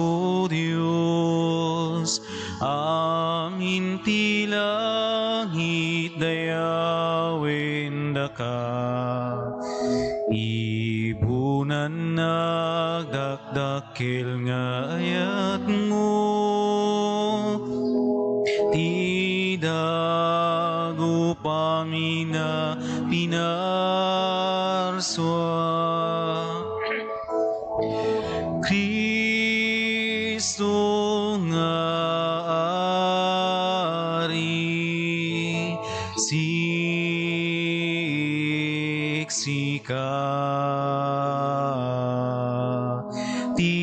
o Diyos, amin ti langit dayawin daka, ibunan nagdakdakil nga ayat mo, ti dago pamina pinarswa. Kristo nga ari, siksika, ti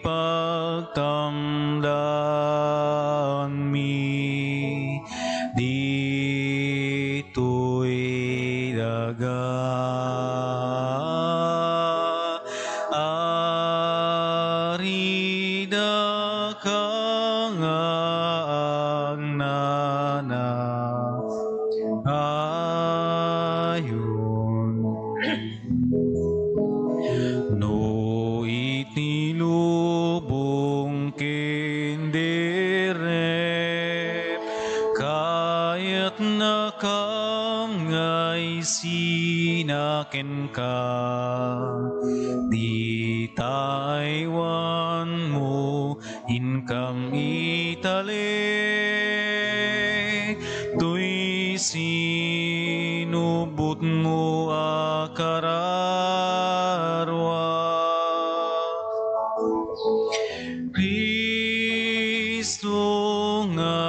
pagtamdan mi, dito'y daga. Arida kang agnana ayon, no itinubong kinderep, kayat na kam ngay sinaken ka, di Taiwan mo inkam itali, tuy sinubot mo akararwa. Kristo nga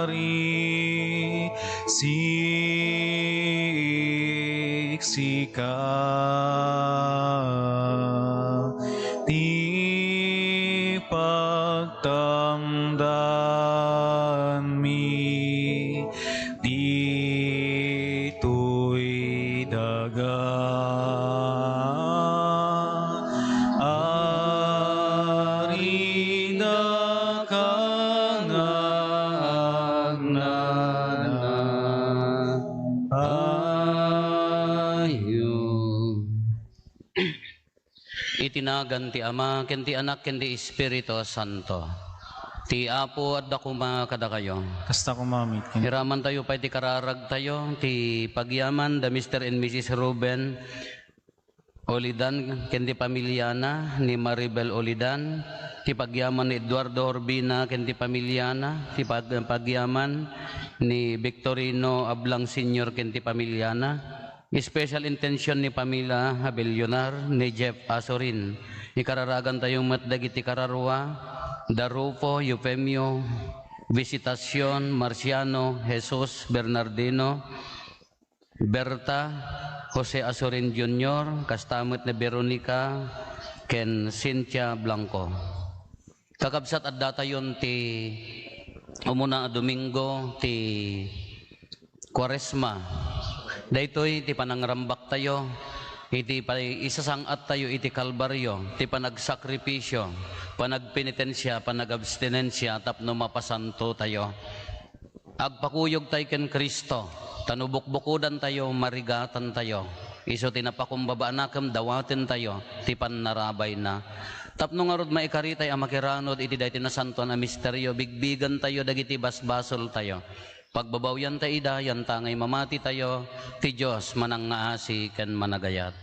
ari, siksika, ti pagtamdan mi, dito'y daga. Arida kang agnana ayon. Itinagan ti Ama, ken ti Anak, ken ti Espiritu Santo. Ti Apo at dakuma kada kayo. Kasta kumamit. Hiraman tayo pa iti kararag tayo, ti pagyaman da Mr. and Mrs. Ruben Olidan, ken ti pamilyana ni Maribel Olidan, ti pagyaman ni Eduardo Orbina, ken ti pamilyana, ti pagyaman ni Victorino Ablang Sr., ken ti pamilyana. Special intention ni Pamela Abelionar, ni Jeff Asorin. Ikararagan tayong matdagiti kararwa, Darufo, Eufemio, Visitacion, Marciano, Jesus, Bernardino, Berta, Jose Asorin Jr., kastamot na Veronica, ken Cynthia Blanco. Kakabsat at datayon ti umuna Domingo ti Quaresma. Daytoy ti panangrambak tayo, iti isasangat tayo iti kalbaryo, ti panagsakripisyo, panagpenitensya, panagabstinensya, tapno mapasanto tayo. Agpakuyog tayo ken Kristo, tanubukbukudan tayo, marigatan tayo. Iso tinapakumbaba nakam dawatin tayo, ti panarabay na. Tapno nga rod maikaritay amakiranod, iti dayti na santo na misteryo, bigbigan tayo, dagiti basbasol tayo. Pagbabawyan tayo yan tangay mamati tayo, ti Diyos manang ngaasi ken managayat.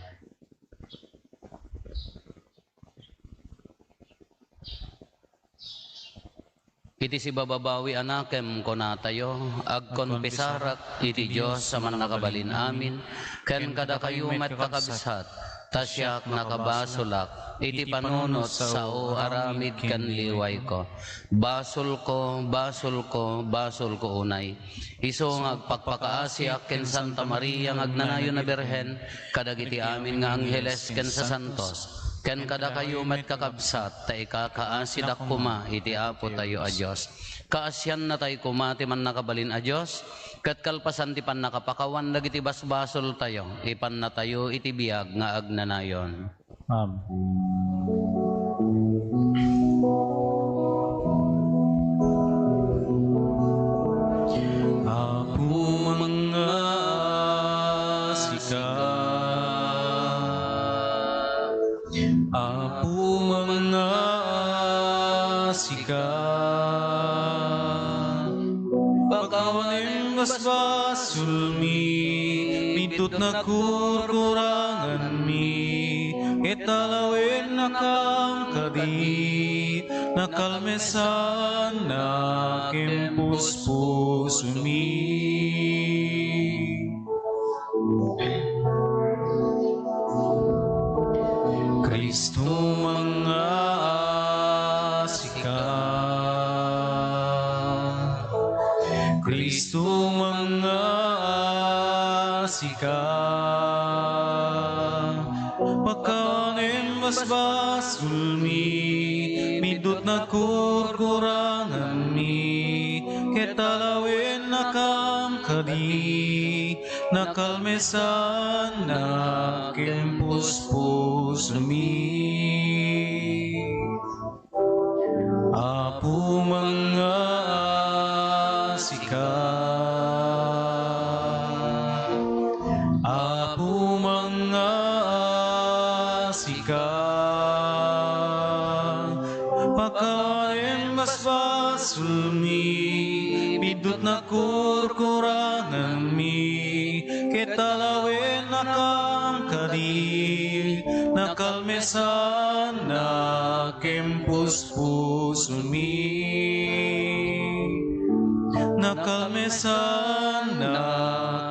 Iti si bababawi anakem ko na tayo, agkonpesarak iti Diyos sa manakabalin amin, ken kada kayo met kakabsat, tasyak nakabasulak, iti panunot sa o aramid kan liway ko. Basol ko, basol ko, basol ko unay. Iso nga agpakpakaasi ken Santa Maria ngagnanayon na Birhen, kadagiti amin nga angheles ken sa santos. Ken kada kayo met kakabsat, ta ikakaasi dakuma iti Apo tayo a Diyos. Kaasyan na tayo kumati man nakabalin a Diyos, ket kalpasan ti pan nakapakawan dagiti basbasol tayo, ipan na tayo iti biag nga agnanayon. Amen. Apo mga sika, Apo mga asika, pakawanin basbas sulmi, pidot na kurkurangan mi, italawin na kam kadi, nakalmesan na kimpuspus mi. Kristo mga asika, Kristo mga asika, pakanin basbas ulmi, midot na kurkurangan mi, ketalawin na kam kadi, nakalmesan na kimpuspus mi. Apo mga asika, apo mga asika, pakain basbas ulmi, bidot na kurkurangan mi, ketalawin na kam kadi, nakalmesan na kimpuspus mi, nakalmesan na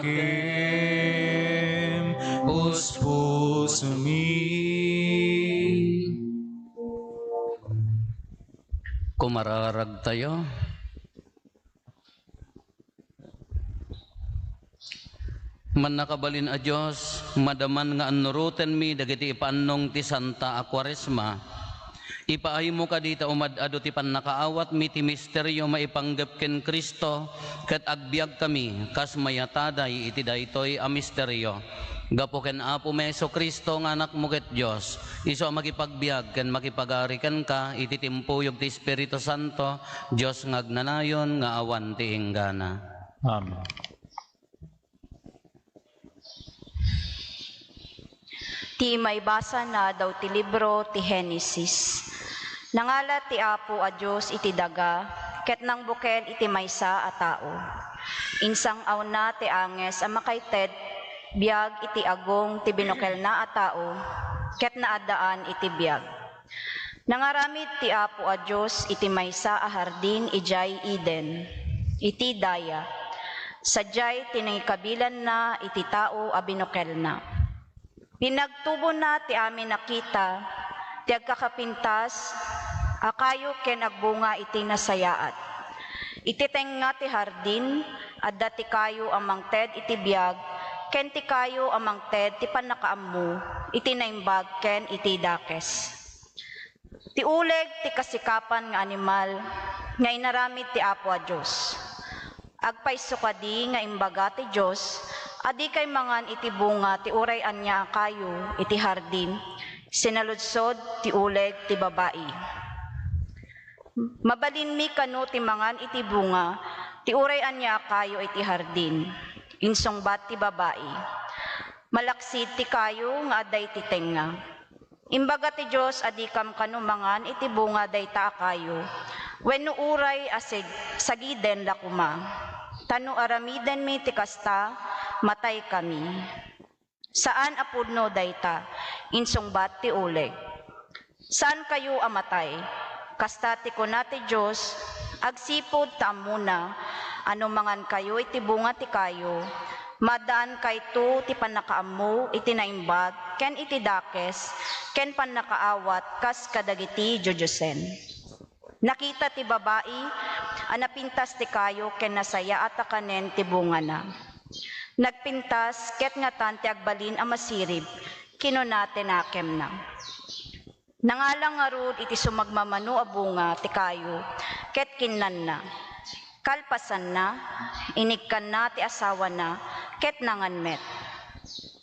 kimpuspus mi. Kumararag tayo. Man nakabalin a Diyos, madaman nga anuruten mi, dagiti ipaannong ti Santa Aquaresma. Ipaayo mo ka dita umadado ti pannakaawat mi ti misteryo maipanggap ken Kristo, ket agbiag kami, kas mayataday iti daytoy a misteryo. Gapo ken Apo Meso Kristo nga anak mo ket Diyos, iso makipagbiag ken makipagari ken ka, iti timpuyog ti Espiritu Santo, Diyos nga agnanayon nga awan ti inggana. Amen. Ti maibasa na daw ti libro ti Henesis. Nangala ti Apo a Diyos iti daga, ket nang bukel iti maysa a tao. Insang aw na ti anges a makaited, biag iti agong ti binukel na a tao, ket naadaan iti biag. Nangaramid ti Apo a Diyos iti maysa a hardin ijay Eden, iti daya. Sadyay tinangikabilan na iti tao a binukel na. Pinagtubo na ti amin nakita, ti agkakapintas, akayo ken agbunga iti nasayaat. Iti tenga ti hardin, adda ti kayo amang ted iti biag, ken ti kayo amang ted ti panakaammo, iti naimbag ken iti dakes. Ti uleg ti kasikapan nga animal, nga inaramid ti Apo a Diyos. Agpayso kadi nga imbaga ti Diyos, adi kay mangan iti bunga ti uray anya kayo iti hardin, sinaludsod ti uleg ti babae. Mabalin mi kano ti mangan iti bunga ti uray anya kayo iti hardin, insungbat ti babae. Malaksid ti kayo nga aday ti tenga. Imbaga ti Diyos adi kam kano mangan iti bunga dayta kayo, wenno uray asig sagiden lakuma. Tano aramiden mi ti kasta, matay kami. Saan apudno dayta? Insungbat ti uleg. Saan kayo amatay? Kasta ti kuna ti Diyos, agsipod ta muna, ano mangan kayo iti bunga ti kayo, madaan kayto ti panakaammo iti naimbag, ken iti dakes, ken panakaawat kas kadagiti jojosen. Nakita ti babae, anapintas ti kayo ken nasaya at akanen ti bunga na. Nagpintas ket nga tan ti agbalin a masirib, kinuna tinakem na. Nangalang nga rod iti sumagmamano a bunga ti kayo, ket kinnan na. Kalpasan na, inikkan na ti asawa na, ket nanganmet.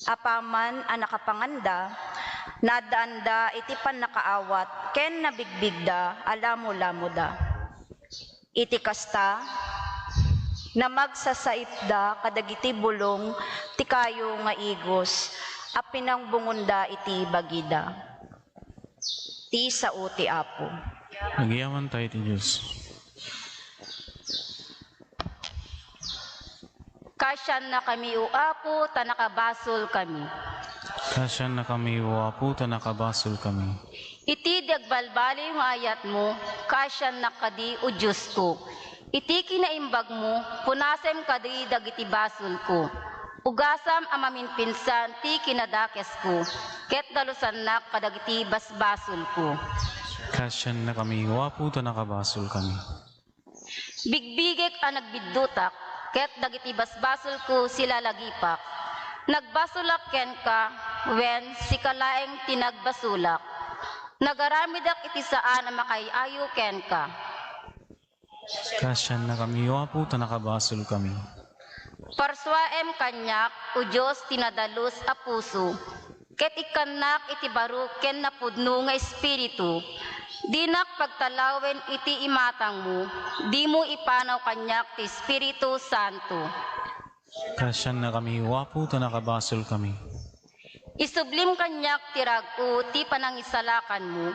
Apaman a nakapanganda, nadaanda iti panakaawat, ken nabigbigda, alamo-lamo da. Iti kasta, na magsasaipda kadagiti bulong, ti kayo nga igos, a pinangbungunda iti bagida. Ti sao ti Apo. Nagyaman tayo ti Diyos. Kasyan na kami o Apo, ta nakabasol kami. Kasyan na kami, o Apo, ta nakabasol kami. Iti dagbalbali yung ayat mo, kasyan na kadi o Diyos ko. Iti kinaimbag mo, punasem kadi dagiti basol ko. Ugasam amamin pinsan, ti kinadakes ko. Ket dalusan nak kadagiti basbasol ko. Kasyan na kami, o Apo, ta nakabasol kami. Bigbigek ang nagbiddutak, ket dagiti basbasol ko sila lagipak. Nagbasulak ken ka, wen si kalaeng tinagbasulak. Nagaramidak iti saan na makayayo ken ka. Kasyan na kami, o Apo, ta nakabasol kami. Parswaem kanyak, o Diyos tinadalus a puso. Ket ikanak iti baro ken napudno nga espiritu. Dinak pagtalawen iti imatang mo, di mo ipanaw kanyak ti Espiritu Santo. Kasyan na kami, o Apo, ta nakabasol kami. Isublim kanyak tirago ti panangisalakan mo,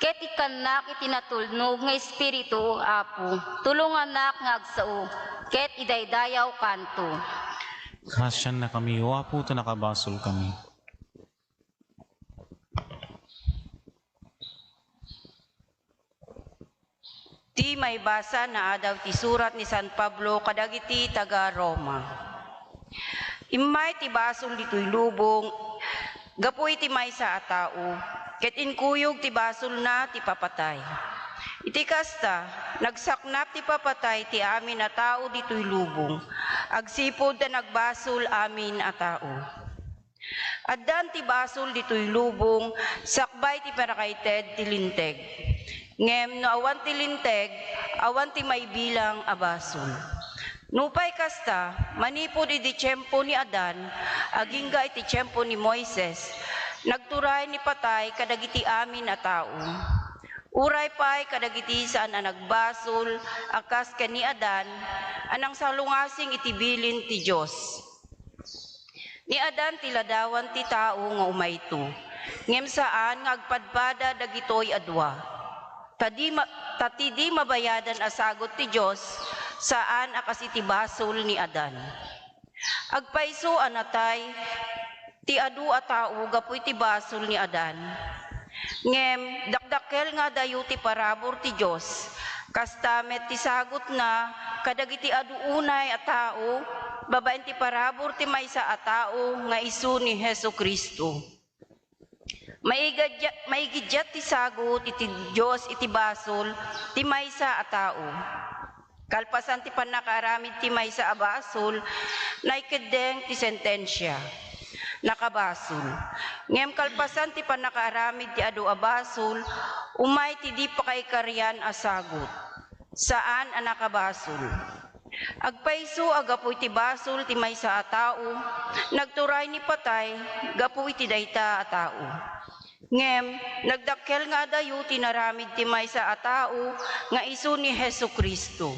ket ikanak itinatulnog nga Espiritu, Apo, tulunganak nga agsao, ket idaydayaw kanto. Kasyan na kami, o Apo, ta nakabasol kami. Ti may basa na adaw ti surat ni San Pablo kadagiti taga Roma. Imay ti basol dito'y lubong, gapoy ti may sa atao, ket inkuyog ti basol na ti papatay. Iti kasta, nagsaknap ti papatay ti amin a tao dito'y lubong, agsipod na nagbasol amin a tao. Addan ti basol dito'y lubong, sakbay ti parakaited ti linteg. Ngem no awan ti linteg, awan ti may bilang a basol. Nupay kasta, manipod iti tiyempo ni Adan, agingga iti tiyempo ni Moises, nagturay ni patay kadagiti amin a tao. Uray pay kadagiti saan a nagbasol, akas ken ni Adan, anang salungasing iti bilin ti Dios. Ni Adan ti ladawan ti tao nga umayto, ngem saan nga agpadpada dagitoy adwa. Tati di mabayadan asagot ti Diyos, saan akas iti basol ni Adan. Agpaiso anatay, ti adu a tao gapoy ti basol ni Adan. Ngem, dakdakel nga dayo ti parabor ti Diyos, kastamet ti sagot na, kadagiti adu unay a tao, babaen ti parabor ti maysa a tao, nga isu ni Hesu Kristo. Maigidyat ti sagot iti Diyos iti basol ti maysa a tao. Kalpasan ti panakaramid ti maysa a basol, naikedeng ti sentensya. Nakabasol. Ngem kalpasan ti panakaramid ti adu a basol, umay ti di pakaikaryan a sagot. Saan a nakabasol? Agpaiso agapoy ti basol ti maysa a tao, nagturay ni patay, gapoy ti dayta a tao. Ngem, nagdakkel nga dayo tinaramid ti maysa a tao, nga isu ni Hesu Kristo.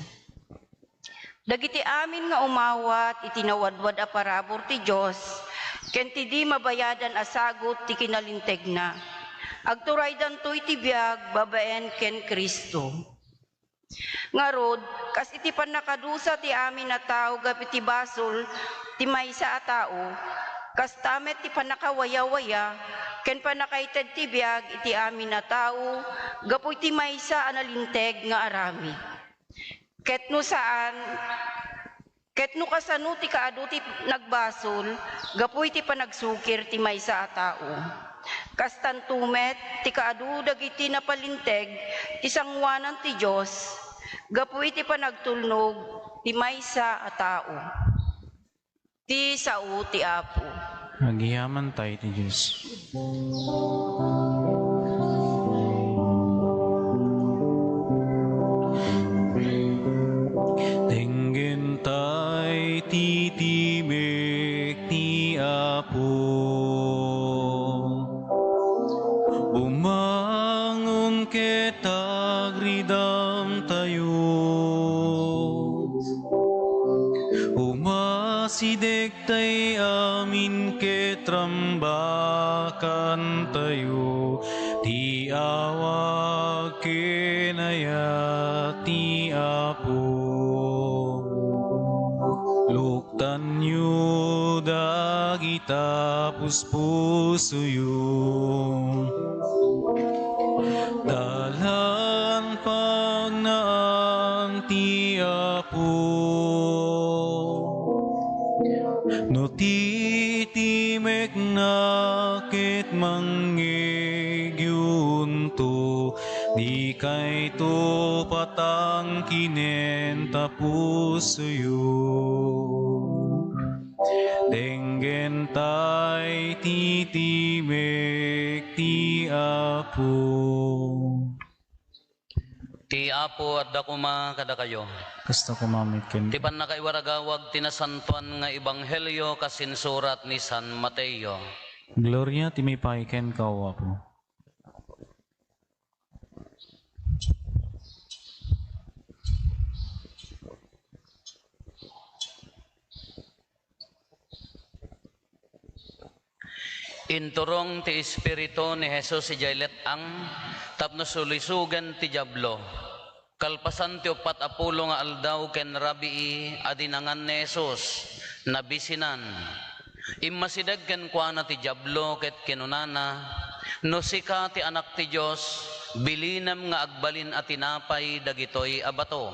Dagiti amin nga umawat, itinawadwad a parabor ti Diyos, ken ti di mabayadan a sagot ti kinalinteg na. Agturay dantoy ti biag, babaen ken Kristo. Ngarod, kas iti panakadusa ti amin na tao gapi ti basol, ti maysa a tao, kas tamet ti panakawaya-waya, ken panakaited ti biag iti amin na tao, gapoy ti maysa a nalinteg nga arami. Ket no kasano ti kaadu ti nagbasol, gapoy ti panagsukir ti maysa a tao. Kastantumet, ti kaadu dagiti napalinteg, ti sangwanan ti Diyos, gapoy ti panagtulnog, ti maysa a tao. Ti sao ti Apo. Nagyaman tayo ti Diyos. Tengen tay titibik ni Apo, bumangon ketag ridam tayo, umasidek tay amin ketrambakan tayo, ti Ti awag kinayat ti Apo. Luktan yu dagita puspusuyo. Dalan pagnaan ti Apo. No titimek na ket mangyegyunto, di kay to patang kinen tapusuyo. Denggen tay titimek ti Apo. Ti Apo at dakuma kada kayo. Gusto ko mamikin. Ti panakaiwaragawag tinasantuan nga ebanghelyo kasinsurat ni San Mateo. Gloria ti may paiken kao Apo. Inturong ti Espiritu ni Jesus si Jailet ang tapno sulisugan ti Diablo. Kalpasan ti 40 nga aldaw ken rabii adinangan ni Jesus nabisinan. Immasidag ken kuana ti Diablo ket kinunana, no sika ti anak ti Dios, bilinam nga agbalin a tinapay dagitoy abato.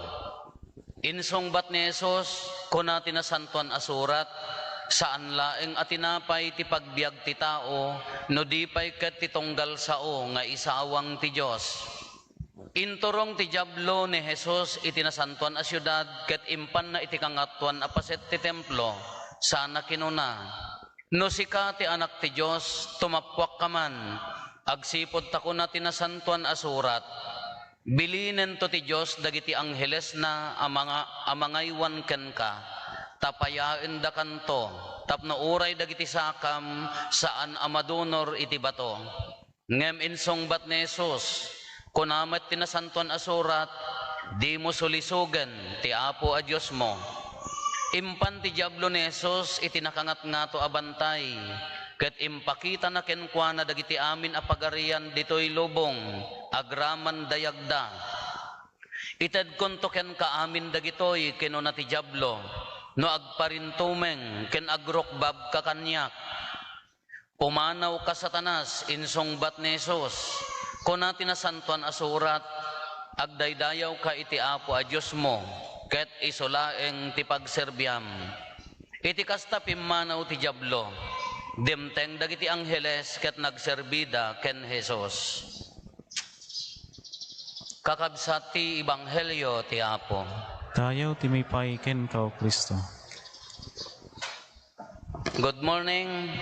Insungbat ni Jesus kuna tinasantuan asurat, saan laeng atinapay ti pagbiag ti tao, no di pay ket ti tunggal sao nga isawang ti Dios. Inturong ti Diablo ni Jesus itinasantuan a syudad ket impan na iti kangatuan a paset ti templo. Sana kinuna, no sika ti anak ti Dios, tumapwak ka man, agsipod ta kuna tinasantuan a surat. Bilinen to ti Dios dagiti angheles na amangaywan ken ka. Tapayaen da kanto, tapno uray dagiti sakam saan amadunor iti bato. Ngem insungbat ni Jesus, kunamat tinasantuan asurat, di mo sulisugan ti Apo a Diyos mo. Impan ti Diablo ni Jesus itinakangat nga to abantay, ket impakita na kenkwana dagiti amin a pagarian ditoy lubong, agraman dayagda. Ited konto ken ka amin dagitoy kinuna ti Diablo, no agparintumeng ken agrokbab ka kanyak. Pumanaw ka Satanas, insungbat ni Jesus, kuna tinasantuan asurat, agdaydayaw ka iti Apo a Diyos mo, ket isolaeng ti pagserbyam. Iti kasta pimanaw ti Diablo, dimteng dagiti angheles ket nagserbida ken Jesus. Kakabsat ti ebanghelyo ti Apo. Tayo ti may paiken kao Kristo. Good morning.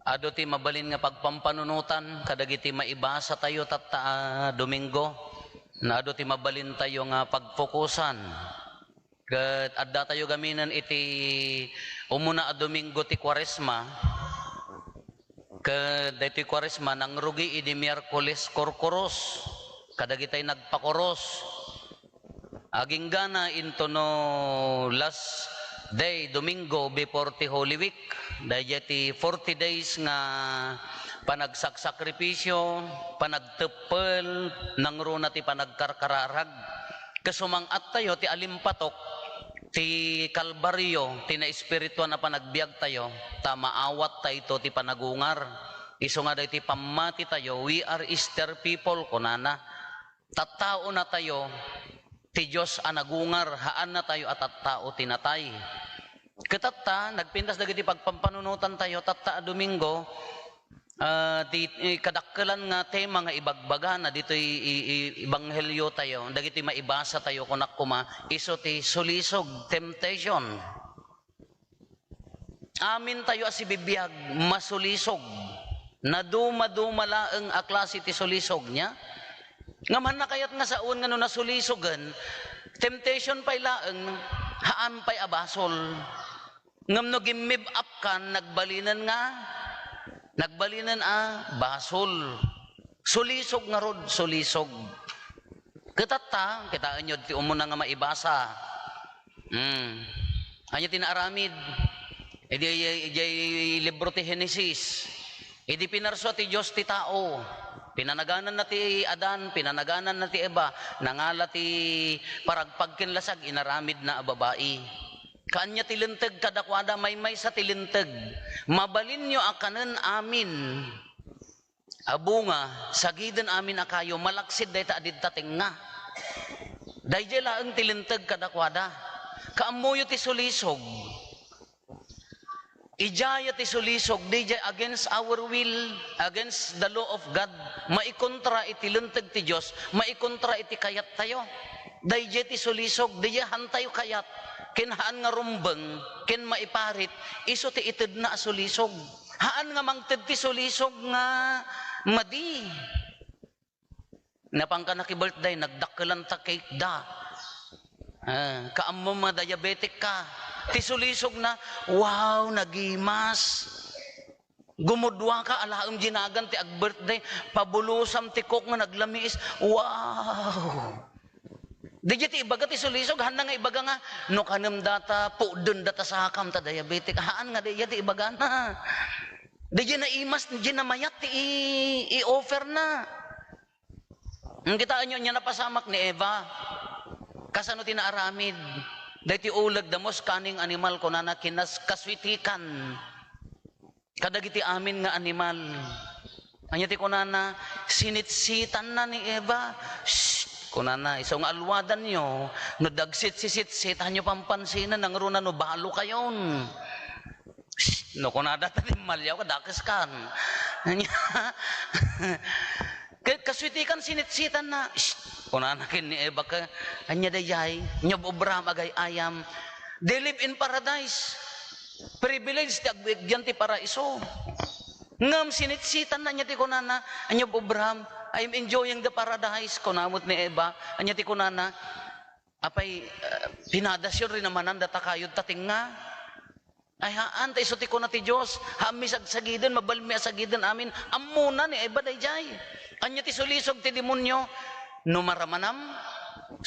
Ado ti mabalin nga pagpampanunutan, kadagiti maibasa tayo tatta Domingo, na ado ti mabalin tayo nga pagfokusan. Kat adda tayo gaminan iti umuna a Domingo ti Kwaresma, kat iti Kwaresma nang rugi idi Miyerkules Korkoros, kadagitay nagpakoros. Aging gana into no last day, Domingo, before ti Holy Week, dahil ti 40 days nga panagsakripisyo, panagtepel, nangruna ti panagkarkararag. Kasumangat tayo ti alimpatok, ti Kalbaryo, ti na-espirituan na panagbiag tayo, maawat tayo ti panagungar. Iso nga dahi ti pamati tayo, we are Easter people, kunana. Tattao na tayo, ti Diyos anagungar, haan na tayo at tattao tinatay. Katatta, nagpintas dagiti pagpampanunutan tayo, tatta Domingo, kadakkelan nga tema nga ibagbaga na dito ibanghelyo tayo, dagiti maibasa tayo kunak kuma, iso ti sulisog, temptation. Amin tayo as ibibiyag, masulisog, na duma-dumala ang aklase ti sulisog niya. Ngaman na kayat nga saon nga no nasulisogan, temptation pa'y laeng, haan pa'y abasol. Ngam no gimib up kan, nagbalinan basol. Sulisog nga rod, sulisog. Kitata, kitaan nyo, ti umuna nga maibasa. Anya tinaaramid, edi libro ti Genesis. Idi pinarso ti Diyos ti tao. Pinanaganan na ti Adan, pinanaganan na ti Eva, nangala ti paragpagkin lasag, inaramid na a babae. Kanya tilinteg kadakwada may sa tilinteg. Mabalin nyo akanen amin. Abunga, sagiden amin akayo, malaksid day ta adid tating nga. Dayjay laeng tilinteg kadakwada. Kaamuyo ti sulisog. Ijaya ti sulisog, DJ against our will, against the law of God, maikontra iti linteg ti Diyos, maikontra iti kayat tayo. DJ ti sulisog, DJ hantayo kayat, kinhaan nga rumbeng, kin maiparit, iso ti ited na sulisog. Haan nga mangted ti sulisog nga madi. Napangka na ki birthday, nagdakkelan ta cake da. Kaammo ma diabetic ka. Ti sulisog na, wow, nagimas. Gumudwa ka, alaang ginagan ti ag-birthday, pabulusam ti kok nga naglamiis, wow. Di ti ibaga ti sulisog, handa nga ibaga nga, no kanam data, po dun data sa hakam ta diabetic, haan nga di ti ibaga na. Di na imas, di na mayat ti i-offer na. Ang kitaan nyo niya napasamak ni Eva, kasano tinaaramid, dahiti ulag damos kaning animal ko na nakinas kaswitikan. Kadagiti amin nga animal. Anya ti kunana, sinitsitan na ni Eva. Shhh! Kunana, isang alwadan nyo, no dagsit-sit-sit, hanyo pampansinan, nang runa no balo kayon. Shhh! No kunada tanim malyaw, kadakis kan. Anya, kaswitikan sinitsitan na. Shhh! Kunanakin ni Eva ka, anya dayay, nyob obram agay ayam. They live in paradise. Privilege ti agwigyan ti paraiso. Ngam sinitsitan na niya ti kunana, anya obram, I'm enjoying the paradise. Kunamot ni Eva, anya ti kunana, apay, pinadasyon rin naman ang datakayod tating nga. Ay haan, ta iso ti kuna ti Diyos, hami sagiden, mabalmi asagiden amin, amuna ni Eva dayjay. Anya ti sulisog ti demonyo, no maramanam,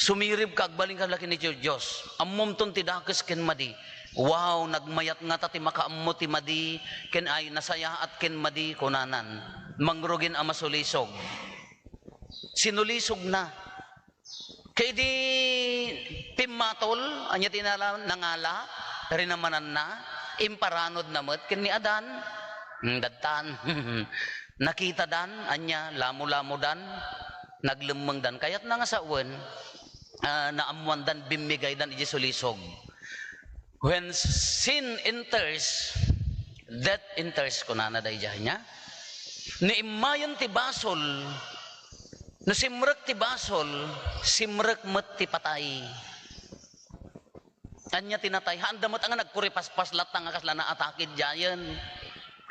sumirib ka agbaling ka laki ni Diyos. Ammom ton ti dakes ken madi. Wow, nagmayat nga ti makaammo ti madi, ken ay nasaya at ken madi kunanan. Mangrugin ama sulisog. Sinulisog na. Kay di pimatol, anya tinala nangala, rinamanan na, imparanod na met, ken ni Adan, datan, nakita dan, anya, lamo-lamo dan, naglemeng dan kayat na nga sa uwan naamuan dan bimigay dan iji sulisog. When sin enters, death enters kunana dayjay niya. Ni imayon ti basol, no simrek ti basol, simrek met ti patay. Anya tinatay, handa met nga nagpuripaspas latang nga kasla na atakid jayan.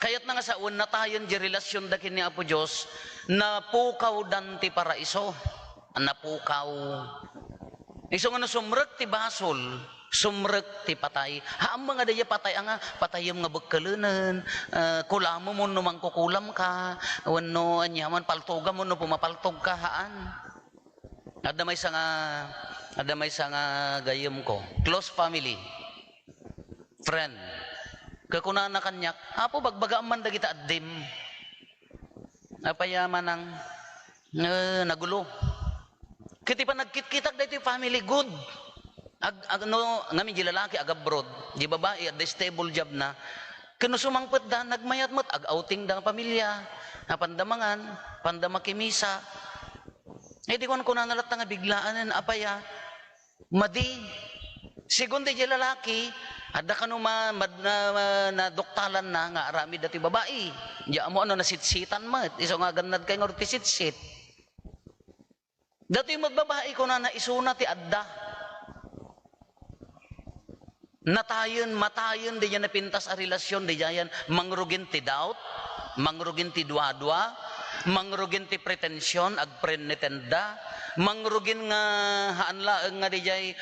Kayat na nga sa uwan natayon di relasyon dakin ni Apo Diyos, napukaw dan ti paraiso. Napukaw. Iso nga no sumrek ti basol, sumrek ti patay. Haam mga daya patay nga, patayam nga bagkalunan, kulamo mo no mangkukulam ka, wano anyaman paltoga mo no pumapaltog ka haan. Adamay sa nga gayem ko, close family, friend. Kakuna na kanyak, apo bagbagaan man dagita addim. Apayaman ang nagulo. Kiti pa nagkit-kitak dito yung family good. Ngamin di lalaki ag abroad, di babae at the stable job na. Kano sumangpet da, nagmayat mat, ag-outing da ng pamilya, napandamangan, pandamakimisa. Di ko na nalat nga biglaan, apaya, madi. Segundo di lalaki, ada ka nung na doktalan na nga arami dati babae. Diya mo ano nasitsitan mat. Iso nga ganad kay ngorti sitsit. Dati yung magbabae ko na isuna ti adda. Natayon, matayon, di yan napintas a relasyon, di yan mangrugin ti doubt, mangrugin ti dua-dua, mangrugin ti pretensyon, agprenetenda, mangrugin nga haanla nga dijay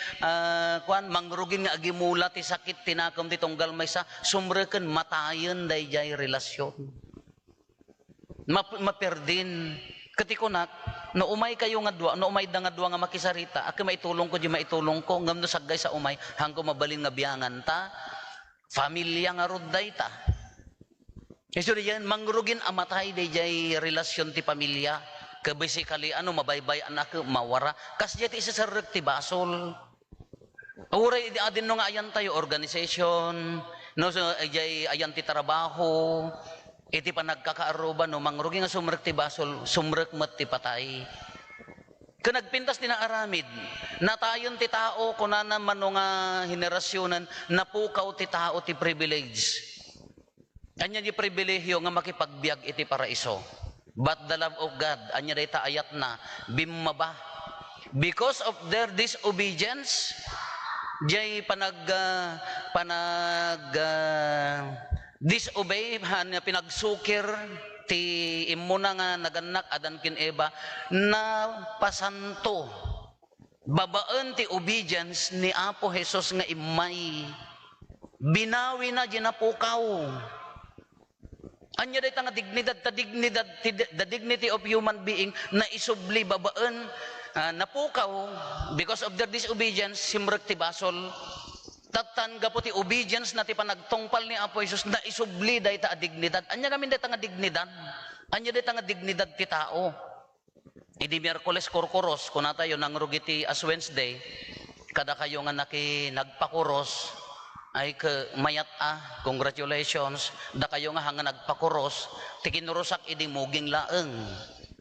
mangrugin nga agimula ti sakit tinakam ti tunggal maysa sumreken matayen dayjay relasyon maperdin ketikunak no umay kayo nga dua no umay da nga dua nga makisarita aki maitulong ko di maitulong ko ngam no saggay sa umay hangko mabalin nga biyangan ta familia nga rod dayta Iso diyan mangrugin amatay dijay relasyon ti pamilya. Ka basically mabaybay anak mawara kas jati isa sarek ti basol. Uray adin no nga ayan tayo organization, no so jay ayan ti trabaho, iti pa nagkakaaruban no mangrugi nga sumrek ti basol, sumrek met ti patay. Ka nagpintas ti naaramid, natayon ti tao kunana mano nga henerasyonan napukaw ti tao ti privilege. Anya di pribilehyo nga makipagbiag iti paraiso. But the love of God, anya dayta ayat na bimaba. Because of their disobedience, jay disobey pinagsukir ti imuna nga naganak adan kin Eva na pasanto. Babaan ti obedience ni Apo Jesus nga imay. Binawi na ginapukaw. Anya day nga dignidad, the dignity of human being na isubli babaan napukaw because of their disobedience simrek ti basol. Tatan gapo ti obedience na ti panagtungpal ni Apo Jesus na isubli day ta dignidad. Anya gamin day nga dignidad. Anya day nga dignidad ti tao. Idi Miyerkules kurkuros kuna tayo nang rugi ti as Wednesday kada kayo nga nagpakuros ay mayat congratulations da kayo nga hanga nagpakuros ti kinurusak idi muging laeng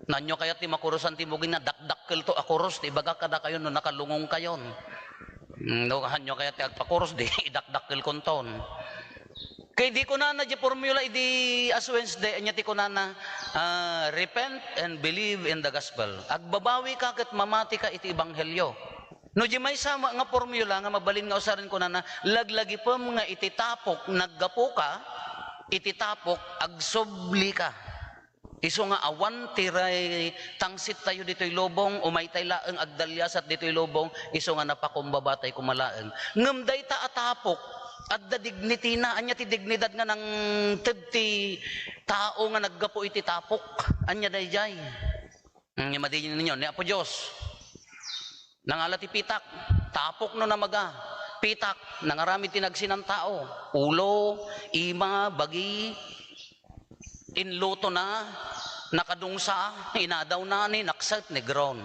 nanyo kaya ti makurusan ti muging na dakdakkel to akuros ti baga kada kayo no nakalungong kayon no hanyo kaya ti agpakuros di idakdakkel konton kay di ko na di formula idi as Wednesday anya ti ko na repent and believe in the gospel agbabawi ka ket mamati ka iti ebanghelyo. No di may sama nga formula nga mabalin nga usarin ko na laglagi pa nga ititapok naggapo ka ititapok agsobli ka. Iso nga awan tiray tangsit tayo dito'y lobong umay tay laeng agdalyasat dito'y lobong iso nga napakumbabatay kumalaeng. Ngem dayta atapok adda dignity na anya ti dignidad nga nang ti tao nga naggapo iti tapok anya dayjay. Madinin ninyo ni Apo Dios. Nangala ti pitak, tapok no namaga. Pitak, nangaramid tinagsin ng tao. Ulo, ima, bagi, inluto na, nakadungsa, inadaw na ni naksat ni gron.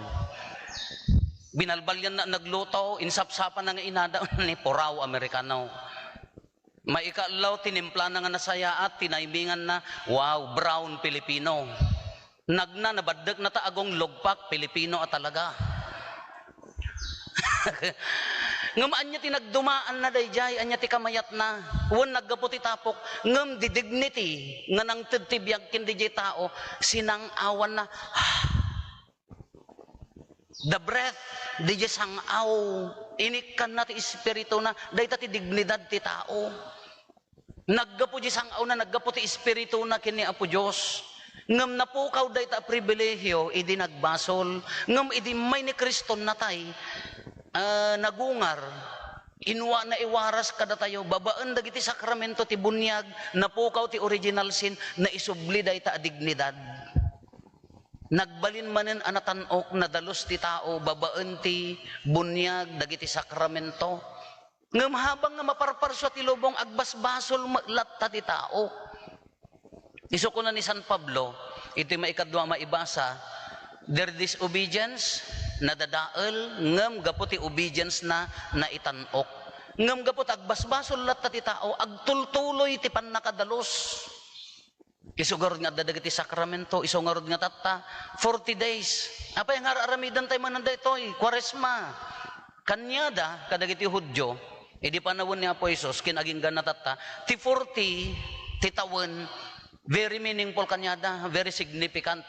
Binalbalyan na nagluto, insapsapan na nga inadaw ni Puraw Amerikano. Maikalaw, tinimpla na nga nasaya at tinaimingan na, wow, brown Pilipino. Nabaddag na taagong lugpak, Pilipino at talaga. Ngam anya ti nagdumaan na dayjay anya ti kamayat na wen naggaputi tapok ngam di dignity nga nang tibiyag ken dijay tao sinang awan na the breath dijay sangaw inikan na ti espiritu na dayta ti dignidad ti tao naggapu di sangaw na naggaputi espiritu na ken ni Apo Dios ngam napukaw dayta pribilehyo idi nagbasol ngam idi may ni Kristo natay nagungar inwa na iwaras kada tayo babaan dagiti sakramento ti bunyag napukaw ti original sin na isubli dayta a dignidad nagbalin manen anatanok na dalos ti tao babaan ti bunyag dagiti sakramento ngem habang nga maparparso ti lubong agbasbasol latta ti tao isu ko na ni San Pablo iti maikadwa maibasa their disobedience nadadael ngem gapu ti obedience na naitanok ngem gapu agbasbasol latta ti tao agtultuloy ti pannakadalos isugarod nga dagiti sakramento isungarod nga tatta 40 days apay nga aramidan tay manan daytoy Kwaresma kanyada kadagiti Hudyo idi panawon ni Apo Jesus kin aging ganatatta ti 40 ti tawen very meaningful kanyada very significant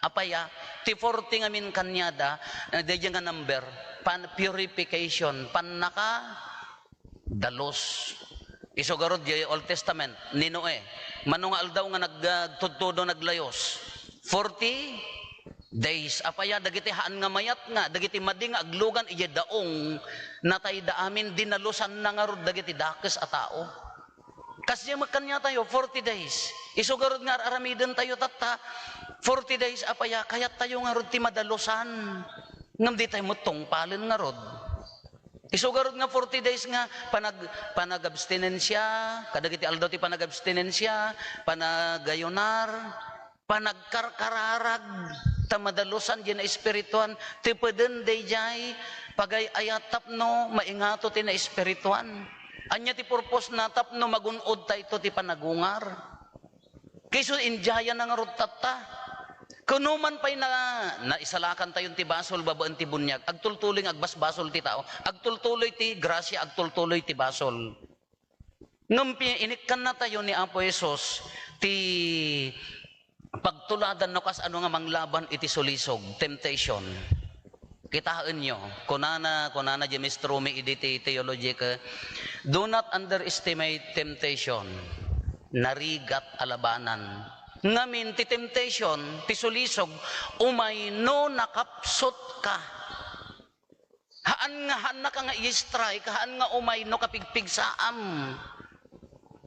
apaya ti 40 ngamin kanyada dayjay nga number pan purification pannaka dalos isugarod di Old Testament ni Noe manung aldaw nga nagtudtudo naglayos 40 days apaya dagiti haan nga mayat nga dagiti madi nga aglugan ije daong natay da amin dinalusan na nga rod dagiti dakes a tao kasi magkanya tayo 40 days isugarod nga aramiden tayo tatta 40 days apaya kayat tayo nga rod ti madalusan ngam di tayo mutong palin nga rod Isugarod nga 40 days nga panag-abstinensya, kadagiti aldaw ti panag-abstinensya, panagayunar, panagkarkararag, tamadalusan di na espirituan, ti peden day jay, pagay ayatap no, maingato ti na espirituan. Anya ti purpose na tapno magunod ta ito ti panagungar. Kayso injaya na nga rutata. Kunuman pa'y na isalakan tayon ti basol babaan ti bunyag, agtultuloy agbasbasol ti tao, agtultuloy ti grasya, agtultuloy ti basol. Ngampi inikkan na tayo ni Apo Jesus ti pagtuladan no kas ano nga manglaban iti sulisog, temptation. Kitaan nyo, kunana di Mr. Rumi iditi theology ka, do not underestimate temptation, narigat alabanan. Ngamin ti temptation, ti sulisog, umay no nakapsot ka. Haan na ka nga i-strike, haan nga umay no kapigpig saam.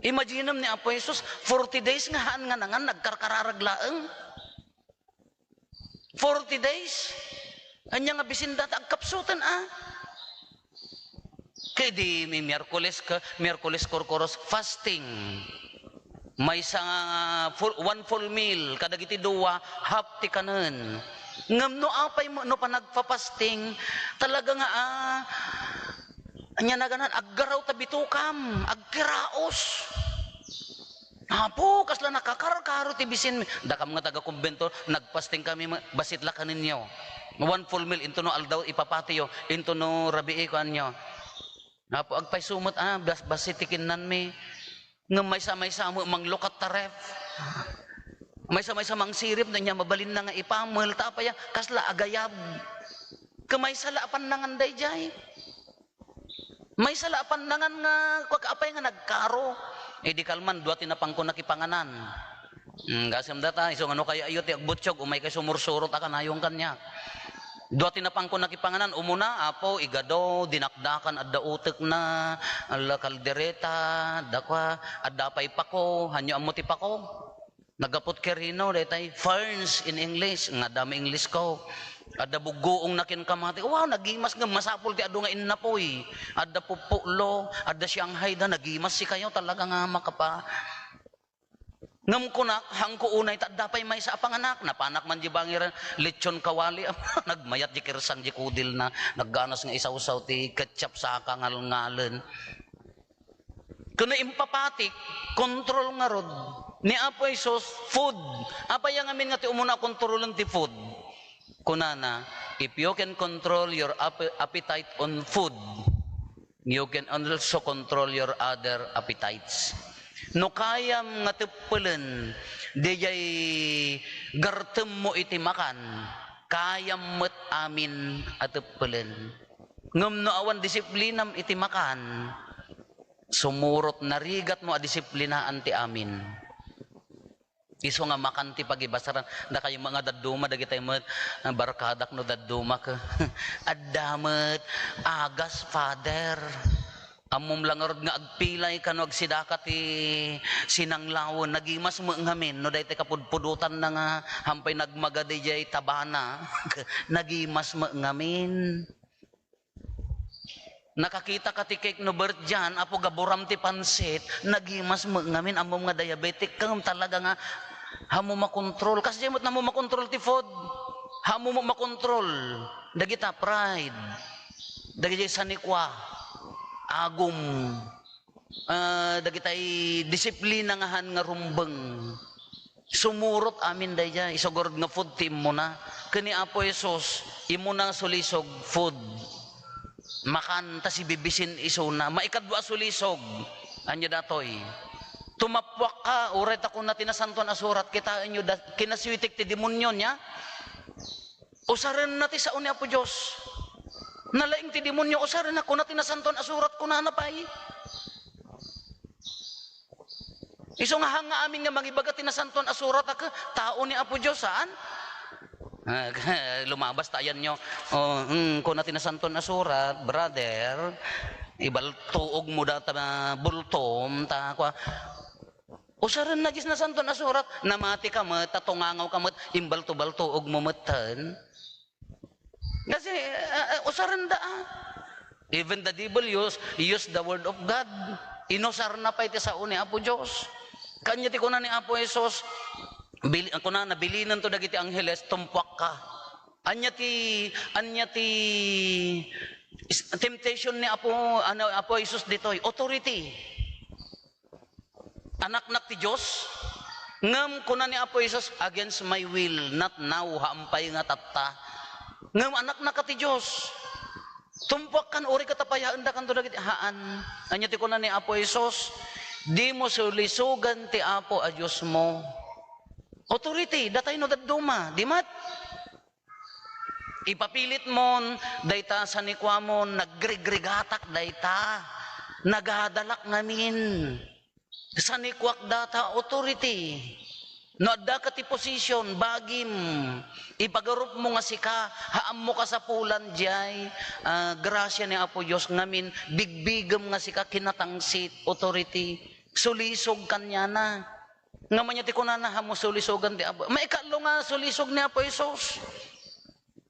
Imagine ni Apo Jesus, 40 days nga haan nga nangan nagkarkararaglaeng. 40 days. Anya nga bisindat agkapsutan Kaya di may Miyerkules Korkoros fasting. May one full meal, kadagiti duwa, half ti kanen. Ngam no apay mo, no panagpapasting, talaga nga anya na ganan, aggaraw tabitukam, agkiraos. Apo, kasla nakakarkaro ti bisin. Dakam nga taga-kumbento, nagpasting kami, basit la kaninyo. One full meal, into no aldaw ipapatiyo, into no rabii ko anyo. Apo, agpay sumot, basit tikinan mi. Nga may sama manglukat taref. May sama sirip na niya mabalin na nga ipamel tapaya kasla agayab. Kamay salapan nangan dayjay. May salapan nangan nga kwakapay nga nagkaro. Di kalman duwa tinapang ko nakipanganan. Gasam data iso ano kaya ayo ti agbutsyog umay kay sumursurot akan ayong kanya. Dua tinapang ko nakipanganan, umuna, apo, igado, dinakdakan, adda utek na, ala kaldereta, dakwa, adda pay pako, hanyo amuti pako. Nagapot kerino, detay, ferns in English, nga dami English ko. Adda bugoong nakin kamati, wow, nagimas nga, masapul ti ado nga innapoy. Adda pupulo, adda Shanghai da, nagimas si kayo, talaga nga makapa. Ngam ko na, hang ko unay, dapay may sa apanganak, napanak man di bangiran, lechon kawali, nagmayat di kirsang di kudil na, nagganas nga isaw-saw ti ketchup sa kangal-ngalen. Kung impapati, control nga rod, ni Apo Jesus, food. Apa yang amin nga ti umuna kontrolon ti food. Kunana, if you can control your appetite on food, you can also control your other appetites. No kayam nga tepelen, dijay gartem mo iti makan, kayam met amin at tepelen. Ngam no awan disiplinam iti makan, sumurot narigat mo a disiplinaan ti amin. Iso nga makan ti pagibasaran, na kayo mga daduma, dagitay mo, barkadak no daduma ka, addamet, agas father. Amom lang arod nga agpilay kano agsidaka ti sinanglawon nagimas mo ngamin no dayta kapudpudutan na nga hampay nagmagadi jay tabana nagimas mo ngamin. Nakakita ka ti cake no birth dyan apo gaburam ti pansit nagimas mo ngamin amom nga diabetic kang talaga nga hamo makontrol kasi jemot na mo makontrol ti food hamo mo makontrol dagita pride dagiti sanikwa agum dagitay disiplina nga han nga rumbeng sumurot amin dayja isogorod nga food team mo na kani Apo Jesus imo na sulisog food makan ta si bibisin iso na maikadwa sulisog anya datoy tumapwak ka uray ta kun na tinasanton asurat kita inyo kinaswitik ti demonyo nya usaran nati sa uni Apo Dios nalaing ti demonyo usaran ako na tinasanton asurat ko na napay. Iso nga hanga amin nga magibaga tinasanton asurat ako tao ni Apo Diyos saan? Lumabas tayan nyo kung na tinasanton asurat brother ibaltuog mo data na bultom ta kwa usaran na gis nasanton asurat namati ka met tatungangaw ka met imbalto-baltuog mo metan kasi usaran da Even the devil use the word of God. Inusar na pa iti sao ni Apo Diyos. Kanya ti kuna ni Apo Jesus, kuna nabilinan to dagiti angheles, tumpuak ka. Anya ti temptation ni Apo Jesus ditoy, authority. Anak-nak ti Diyos, ngam kuna ni Apo Jesus, against my will, not now, haampay nga tatta. Ngam anak-nak ka ti Diyos. Tumpuak kan uri katapayaan da kanto dagiti haan. Anya ti kuna ni Apo Jesus, di mo sulisugan ti Apo a Diyos mo. Authority, datay no daduma, di mat? Ipapilit mon, dayta sa nikwa mo, nagrigrigatak dayta, nagadalak ngamin. Sa nikwak data, authority. No, adda ka ti position, bagim. Ipagarup mo nga sika, haam mo ka sa pulan diyay, grasya ni Apo Diyos ngamin, bigbigam nga sika, kinatangsit, authority, sulisog kanya na. Nga man ti kunana, hamo sulisogan ti Apo. Maikalo nga sulisog ni Apo Isos.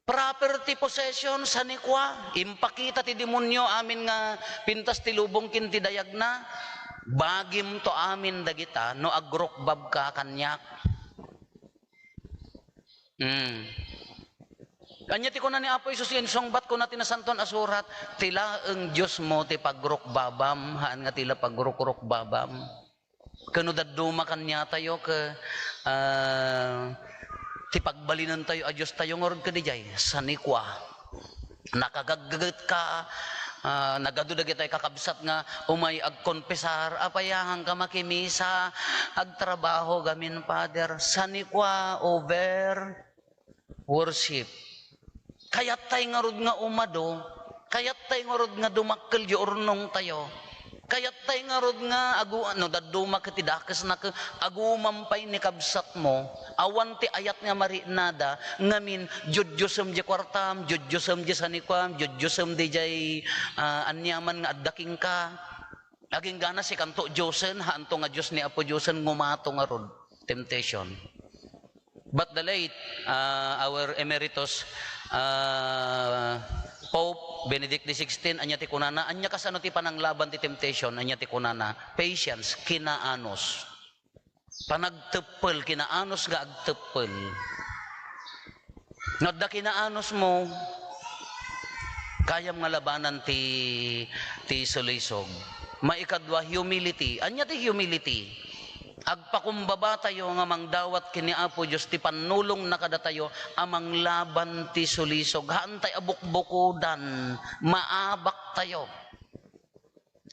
Property possession sa nikwa, impakita ti demonyo, amin nga pintas ti lubong kinti dayag na, bagim to amin dagita, no agrokbab ka kanyak. Kanya ti ko na ni Apo Isus yan, songbat ko na tinasanton asurat, tila ang Diyos mo ti pagrokbabam, haan nga tila pagrokrokbabam. Kanudaduma kanya tayo, ti pagbalinan tayo, a Diyos tayo ngorod ka di jay, sa nikwa. Nakagagagat ka, nagadudag tayo kakabsat nga, umay agkonpesar, apayahan ka makimisa, agtrabaho gamin, Father, sa nikwa, over, worship. Kayat tayo nga rod nga umado, kayat tayo nga rod nga dumakkel di urnong tayo, kayat tayo nga rod nga daduma katidakas na agumampay ni kabsat mo, awan ti ayat nga marinada, ngamin, judjusem di kwartam, judjusem di sanikwam, judjusem di jay anyaman nga addaking ka, aging gana si kanto Diyosen, haanto nga Diyos ni Apo Diyosen, ngumato nga rod, temptation. But the late, our emeritus Pope Benedict XVI, anya ti kunana, anya kasano ti pananglaban ti temptation, anya ti kunana, patience, kinaanos. Panagteppel, kinaanos nga agteppel. Ngadda kinaanos mo, kayam nga labanan ti sulisog. Maikadwa, humility. Anya ti humility? Agpakumbaba tayo nga mangdawat kini Apo Diyos ti panulong na kada tayo amang laban ti sulisog. Haan tayo abukbukudan, maabak tayo.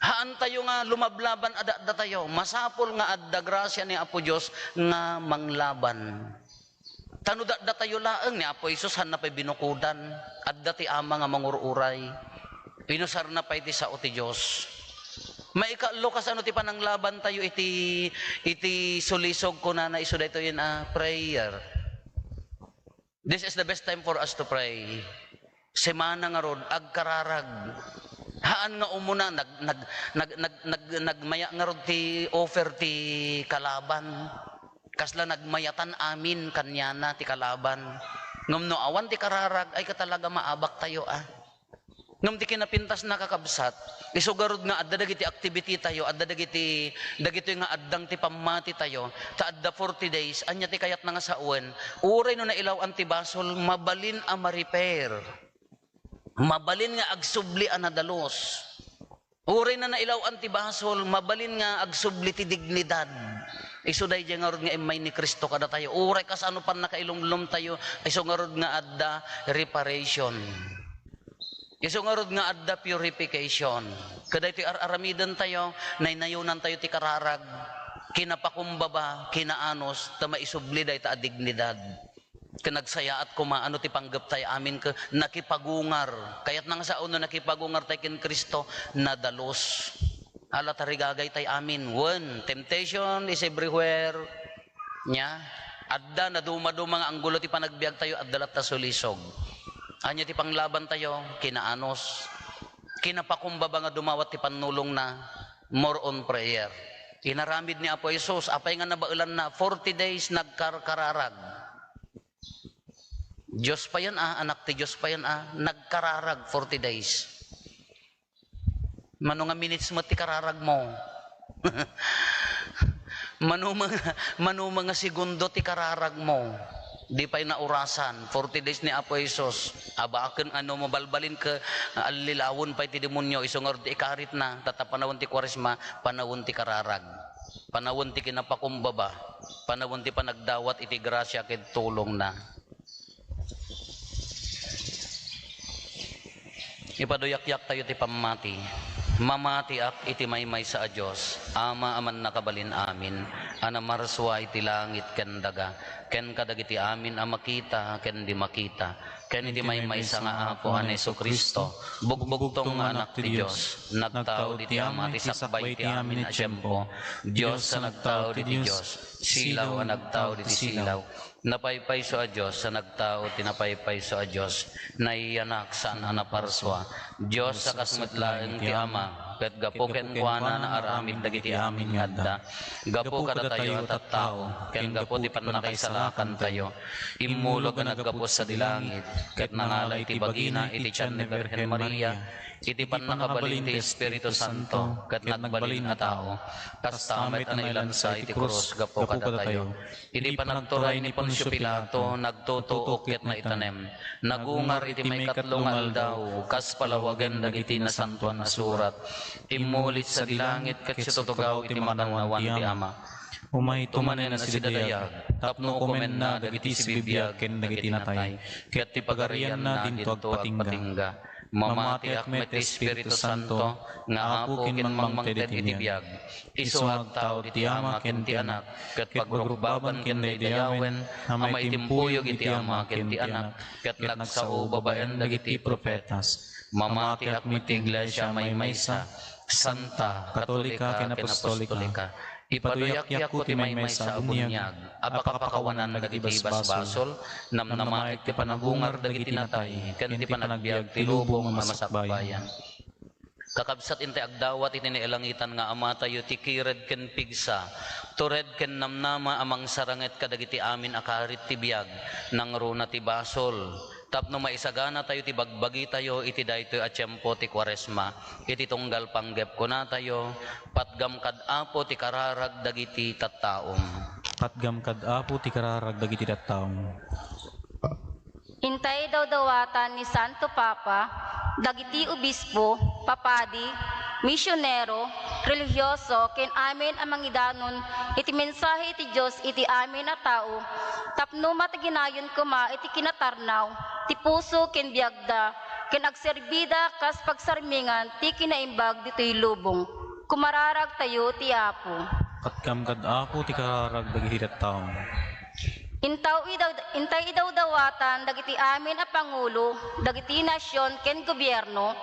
Haan tayo nga lumablaban adda tayo, masapol nga adda grasya ni Apo Diyos nga manglaban. Tanudda tayo laeng ni Apo Isus han na pa'y binukudan, adda ti ama nga mangururay, pinusar na pa'y ti sao ti Diyos. Maikalo kasano ti pananglaban tayo iti sulisog ko na iso dito yun prayer. This is the best time for us to pray. Semana nga rod agkararag. Haan nga umuna nagmaya nga rod ti offer ti kalaban. Kasla nagmayatan amin kanyana ti kalaban. Ngumno awan ti kararag ay katalaga maabak tayo ngam ti kinapintas na kakabsat, isugarod nga adda dagiti activity tayo, adda dagiti nga addang ti pamati tayo, ta adda 40 days, anya ti kayat na nga sa uwan, uray no na ilaw antibasol, mabalin a ma-repair, mabalin nga agsubli a nadalos, uray na ilaw antibasol, mabalin nga agsubli ti dignidad, isuday dyan nga rod nga imay ni Kristo kada tayo, uray kasano pan nakailumlum tayo, iso nga rod nga adda reparation. Iso nga rod nga adda purification. Kada iti aramidan tayo, naynayunan tayo ti kararag, kinapakumbaba, kinaanos, ta maisubli day ta dignidad. Kanagsaya at kumaano ti panggap tayo amin ka nakipagungar. Kaya't nang sa uno nakipagungar tayo kin Kristo, nadalos. Ala tarigagay tayo amin. One, temptation is everywhere. Nya, adda na dumaduma nga anggulo ti panagbiag tayo, addalat ta sulisog. Anya ti panglaban tayo, kinaanos. Kinapakumbaba nga dumawat ti panulong na, more on prayer. Inaramid ni Apo Jesus, apay nga nabailan na, 40 days nagkararag. Diyos pa yan anak ti Diyos pa yan nagkararag 40 days. Mano nga minutes mo ti kararag mo. mano mga segundo ti kararag mo. Di pa'y naurasan. 40 days ni Apo Isos. Aba akin mabalbalin ka alilawon pa'y ti demonyo. Isungor di ikarit na. Tata panawon ti Kwaresma, panawon ti kararag. Panawon ti kinapakumbaba. Panawon ti panagdawat iti grasya ket tulong na. Ipaduyak-yak tayo ti pamati. Mamati ak iti maymay sa Diyos. Ama aman nakabalin amin. Anamarswa iti langit ken daga. Ken kadagiti amin a makita ken di makita. Ken iti maymay sa nga Apo an Jesucristo. Bugbugtong nga anak ti Diyos. Nagtao iti ama ti sakbay ti amin a tiyempo. Diyos sa nagtao iti Diyos. Silaw a nagtao iti silaw. Napaypay so a Diyos sa nagtao tinapaypay so a Diyos. Naiyanak saan anaparswa. Diyos sa kasmetlaeng ti ama. Ket gapo ken kuana na aramid dagiti amin nga adda. Gapo kada tayo at tao. Ken gapo ti panakaisalakan tayo. Immulog nga naggapos sa dilangit. Ket nangalay ti bagina iti tiyan ni Birhen Maria. Iti panakabalin ti Espiritu Santo. Ket nagbalin a tao. Kastamet an ilansa iti krus gapo kada tayo. Iti panagturay ni Poncio Pilato. Nagtutuok ket na itanem. Nagungar iti may katlong aldaw. Kas palawagan dagiti na santuan na surat. Imulit sa dilangit ket situtugaw iti makannawan ti ama. Umay Tumanen na si dadayag, tapno komen na dagiti si bibiyag, ken dagiti natay, ket ti pagarian na dinto agpatingga. Mamati ak met Espiritu Santo, nga apo ken mangmangted iti biyag. Isu agtao iti ama ken ti anak, ket pagrukbaban ken daydayawen, amay timpuyog iti ama ken ti anak, ket nagsao babaen dagiti profetas. Mamati ak met Iglesia maymaysa, Santa, Katolika, ken Apostolika. Ipaduyak-yak ko ti maymay sa abunyag, apakapakawanan dagiti basbasol, namnama iti panagungar dagiti natay, ken ti panagbiag ti lubong a masakbayan. Kakabsat inte agdawat iti niilangitan nga ama tayo ti kired ken pigsa, tured ken namnama amang saranget kadagiti amin akarit ti biag, nangruna ti basol. Tapno maisagana tayo ti bagbagi tayo iti daytoy a tiyempo ti Kwaresma. Iti tunggal panggep ko na tayo, patgam kad apo ti kararag dagiti tattaom. Patgam kad apo ti kararag dagiti tattaom. Hintay daw dawatan ni Santo Papa, dagiti obispo, papadi, misyonero, religyoso, ken amin ang mangidanon, iti mensahe iti Diyos iti amin na tao, tapno mataginayon kuma iti kinatarnaw, ti puso ken biagda, ken agserbida kas pagsarmingan, ti kinaimbag dito'y lubong. Kumararag tayo ti Apo. Patgam kad apo ti kararag dagiti tattaom. Intay idaw dawatan dagiti amin a pangulo, dagiti nasyon ken gobyerno,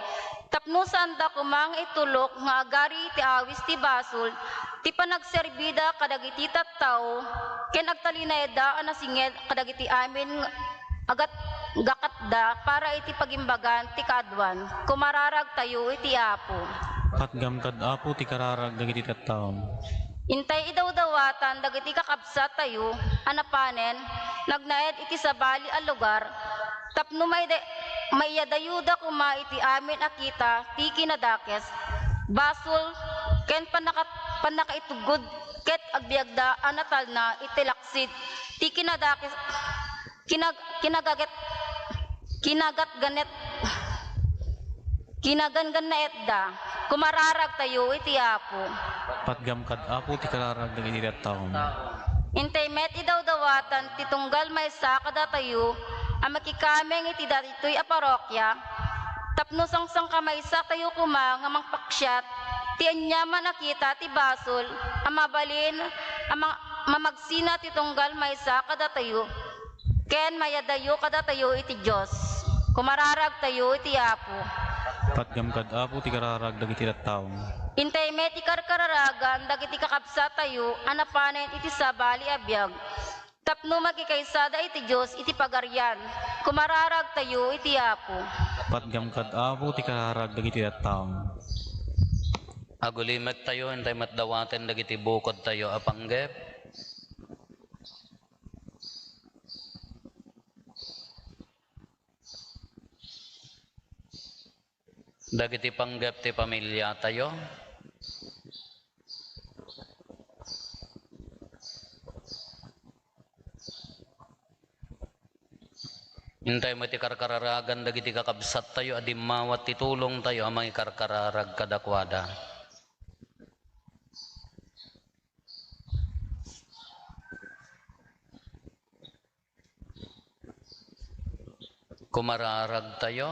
tapno sanda kumang itulok nga agari ti awis ti basol, ti panagserbida kadagiti tattao, ken agtalinayda anasinged kadagiti amin agat gakatda para iti pagimbagan ti kadwan. Kumararag tayo iti Apo. Patgam kad apo ti kararag dagiti tattaom. Intay idaw dawatan dagiti kakabsat tayo, anapanen, nagnaed iti sabali a lugar, tapno may yadayuda kuma iti amin akita, ti kinadakes, basol, ken panakaitugod, ket agbiagda anatal na itilaksid, ti kinadakes, kinagan na etda, kumararag tayo iti Apo. Patgam kad apo ti kararag dagiti tattaom. Intay met idaw dawatan ti tunggal maysa kada tayo, ang makikameng iti datoy a parokya, tapno sangsang kamaysa tayo kuma nga mangpaksyat, ti anyaman nakita ti basol, ang mabalin, ang mamagsina ti tunggal maysa kada tayo, ken mayadayo kada tayo iti Diyos. Kumararag tayo iti Apo. Patgam kad apo ti kararag dagiti tattaom. Intay met ikarkararagan dagiti kakabsat tayo, anapanen iti sabali abiyag, tapno magikaysada iti Diyos iti pagarian. Kumararag tayo iti Apo. Patgam kad apo ti kararag dagiti tattaom. Agulimet tayo, intay matdawaten dagiti bukod tayo apanggep. Dagiti panggap ti pamilya tayo. Hintay mo ti karkararagan dagiti kakabsat tayo adimawat ti tulong tayo amang ikarkararag kadakwada. Kumararag tayo,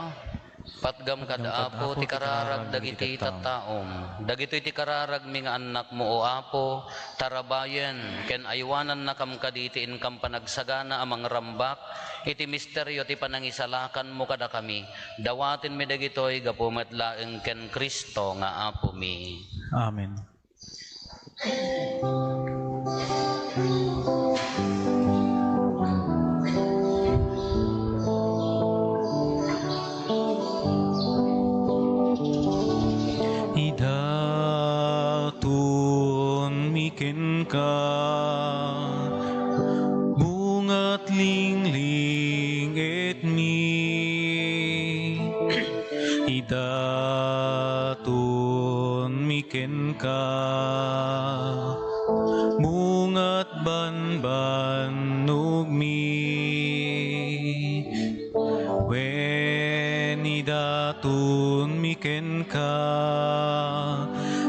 patgam kada apo ti kararag dagiti tattaom. Dagito ti kararag mi nga anak mo o apo, tarabayen, ken aywanan na kam kaditi inkam panagsagana amang rambak, iti misteryo ti panangisalakan mo kada kami. Dawatin mi dagitoy gapumet laeng ken Kristo nga apo mi. Amen. Idatun miken ka, bungat lingling et mi. Idatun miken ka, bungat banbanug mi. Wen idatun miken ka,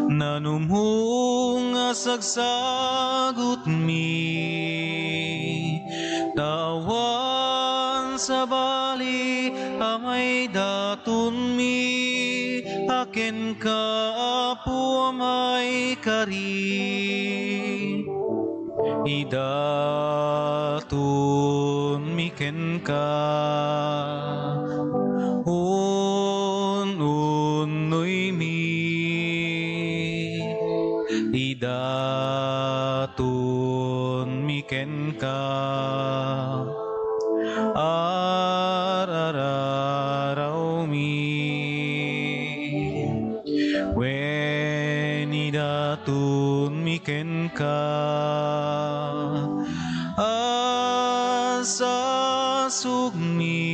nanumhong asagsagot mi. Tawan sa bali amay datun mi, aken ka apo amay kari. Idatun miken ka, unoy mi. Idatun miken ka, arararaw mi. Wen idatun miken ka, asasug mi.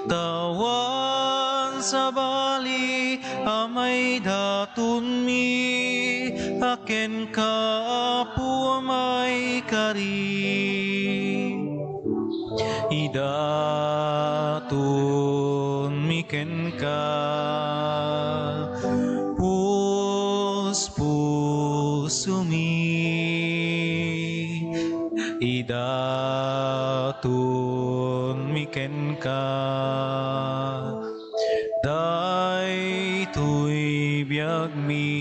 Tawan sa bali amay datun mi, aken ka apo amay kari. Idatun miken ka, puso mi. Idatun miken ka, daytoy biag mi.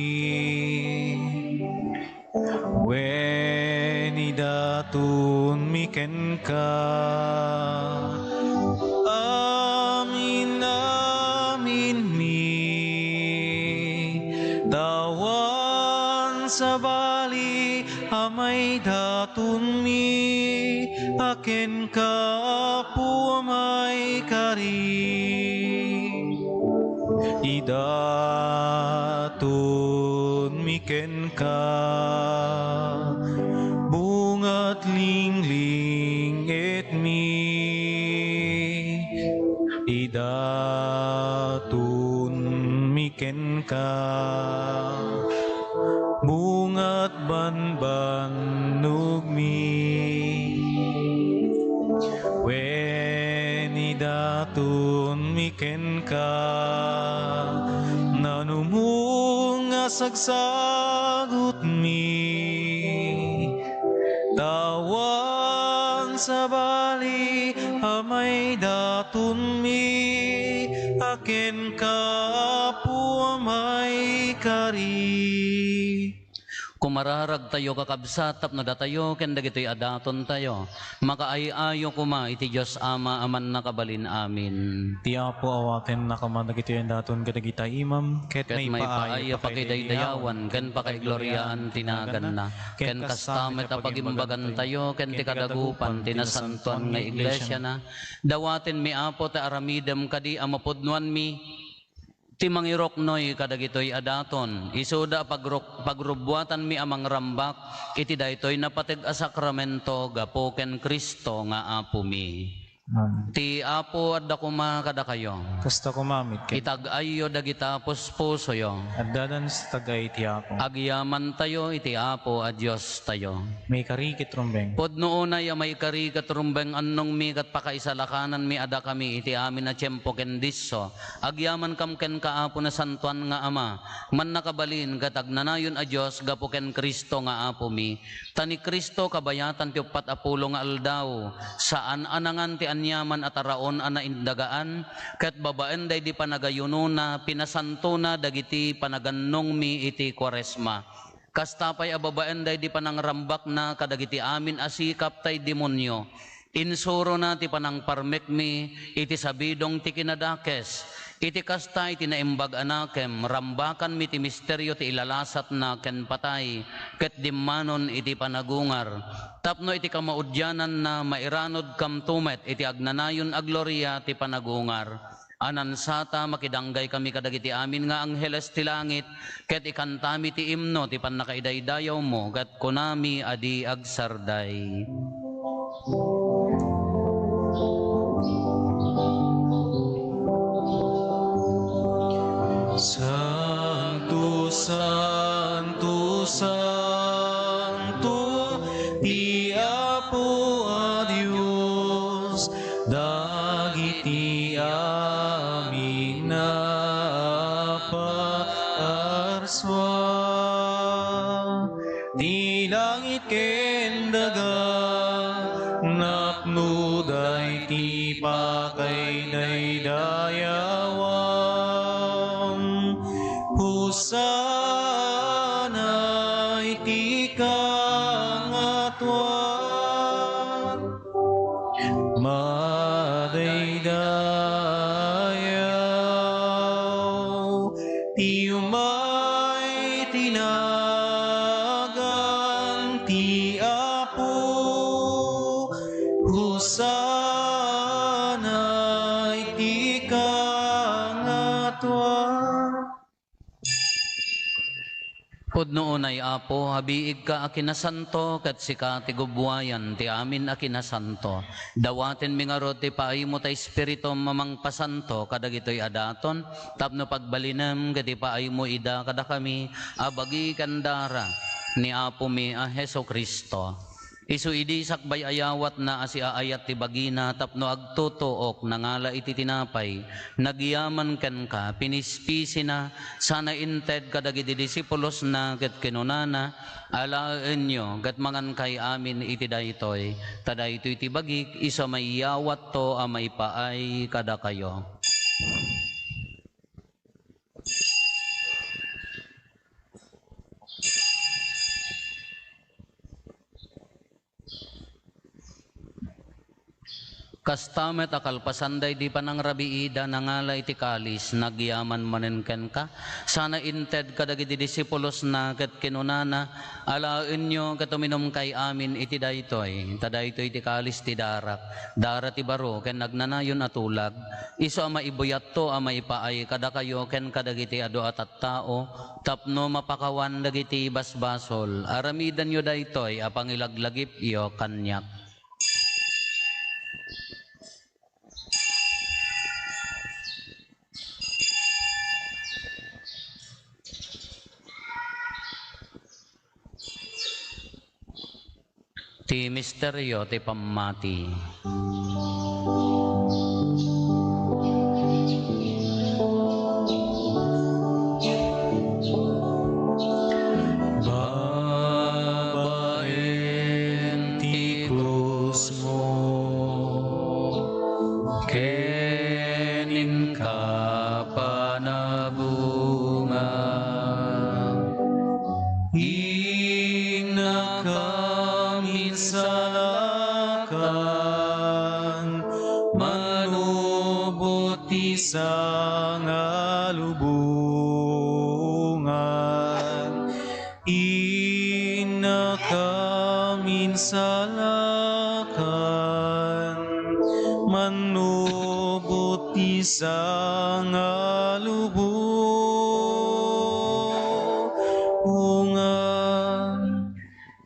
Wen idatun miken ka, amin amin mi. Tawan sa bali amay datun mi, aken ka apo amay kari. Idatun miken ka, bungat lingling et mi. Idatun miken ka, bungat banbanug mi. Wen idatun miken ka, nanumhong asagsagot mi. Tawan sa bali amay datun mi, aken ka apo amay kari. Kumararag tayo kakabsat tapno datayo ken dagitoy adaton tayo. Makaayayo kuma iti Dios Ama aman nakabalin amin. Ti apo awaten nakaman dagiti daton kadagita imam, ket Ket may paaya pakidaydayawan ken pakigloryaan tinagan na. Ken kastamet a pagimbagan tayo ken ti kadagupan tinasantuan nga iglesia na. Dawaten mi apo ta aramidem kadi amapudnuan mi. Ti mangiroknoy kadagitoy adaton, isuda pagrubbuatan mi amang rambak, iti daytoy napateg a sakramento gapo ken Kristo nga apo mi. Amen. Ti Apo at dakuma kada kayo. Kasta kumamit ken. Itag-ayo dagita puspuso yo. At dadan sa tagay ti Apo. Agyaman tayo iti Apo at Diyos tayo. May karikit rumbeng. Podno una ya may karigat rumbeng annong mi kat pakaisalakanan mi ada kami iti amin na tiyempo ken disso. Agyaman kam ken kaapo na santuan nga Ama. Man nakabalin kat agnanayon a Diyos gapo ken Kristo nga Apo mi. Tani Kristo kabayatan ti upat apulo nga aldaw. Saan anangan ti anyaman at araon ana indagaan. Kat babaen day di panagayuno na pinasanto na dagiti panagannong mi iti Kwaresma. Kastapay ababaen day di panangrambak na kadagiti amin asikap tay demonyo. Insuro na ti panangparmek mi iti sabidong ti kinadakes. Iti kasta iti naimbag anakem rambakan mi ti misteryo ti ilalasat na ken patay ket dimmanon iti panagungar. Tapno iti kamaudyanan na mairanod kam tumet iti agnanayon a gloria ti panagungar. Anansata makidanggay kami kadagiti amin nga angheles ti langit ket ikantami ti imno ti pannakaidaydayaw mo ket kunami adi agsarday. Santo, Santo, Santo, ti Apo a Dios, dagiti amin na paarswa. Di langit ken daga, napno day ti pakay daydayawam. Hosana iti kangatuan, madaydayaw, ti umay tinagan ti Apo. Hosana iti kangatuan. Pudno unay Apo, habiig ka akinasanto, kat sika ti gubwayan, ti amin akinasanto. Dawaten mi nga ro ti paaymo ta Espiritu mamang pasanto, kadagitoy adaton, tapno pagbalinem, kati paaymo ida kada kami, abagi kandara, ni Apo mi a Heso Kristo. Isu idi sakbay ayawat na asiaayat ti bagina tapno agtutuok nangala iti tinapay nagyaman ken ka pinispisi na sana inted kadagiti disipulos na ket kinunana alaen nyo ket mangan kay amin iti daytoy tadaytoy ti bagik isa mayawat to a may paay kada kayo. Kastamet akalpasanday di panangrabiida nangala iti kalis nagyaman manen ken ka sana inted kadagiti disipulos na ket kinunana alaen nyo ket uminom kay amin iti daytoy tadaytoy iti kalis ti darak dara ti baro ken nagnanayon atulag isu a maibuyat to a maipaay kada kayo ken kadagiti adu at tao tapno mapakawan dagiti basbasol aramidan yo daytoy a pangilaglagip iyo kanyak. Ti misteryo ti pammati. Babaen ti krus mo, kenin ka panabunga. Salakan manubot sa ngalubungan inakaminsalakan manubot sa ngalubungan.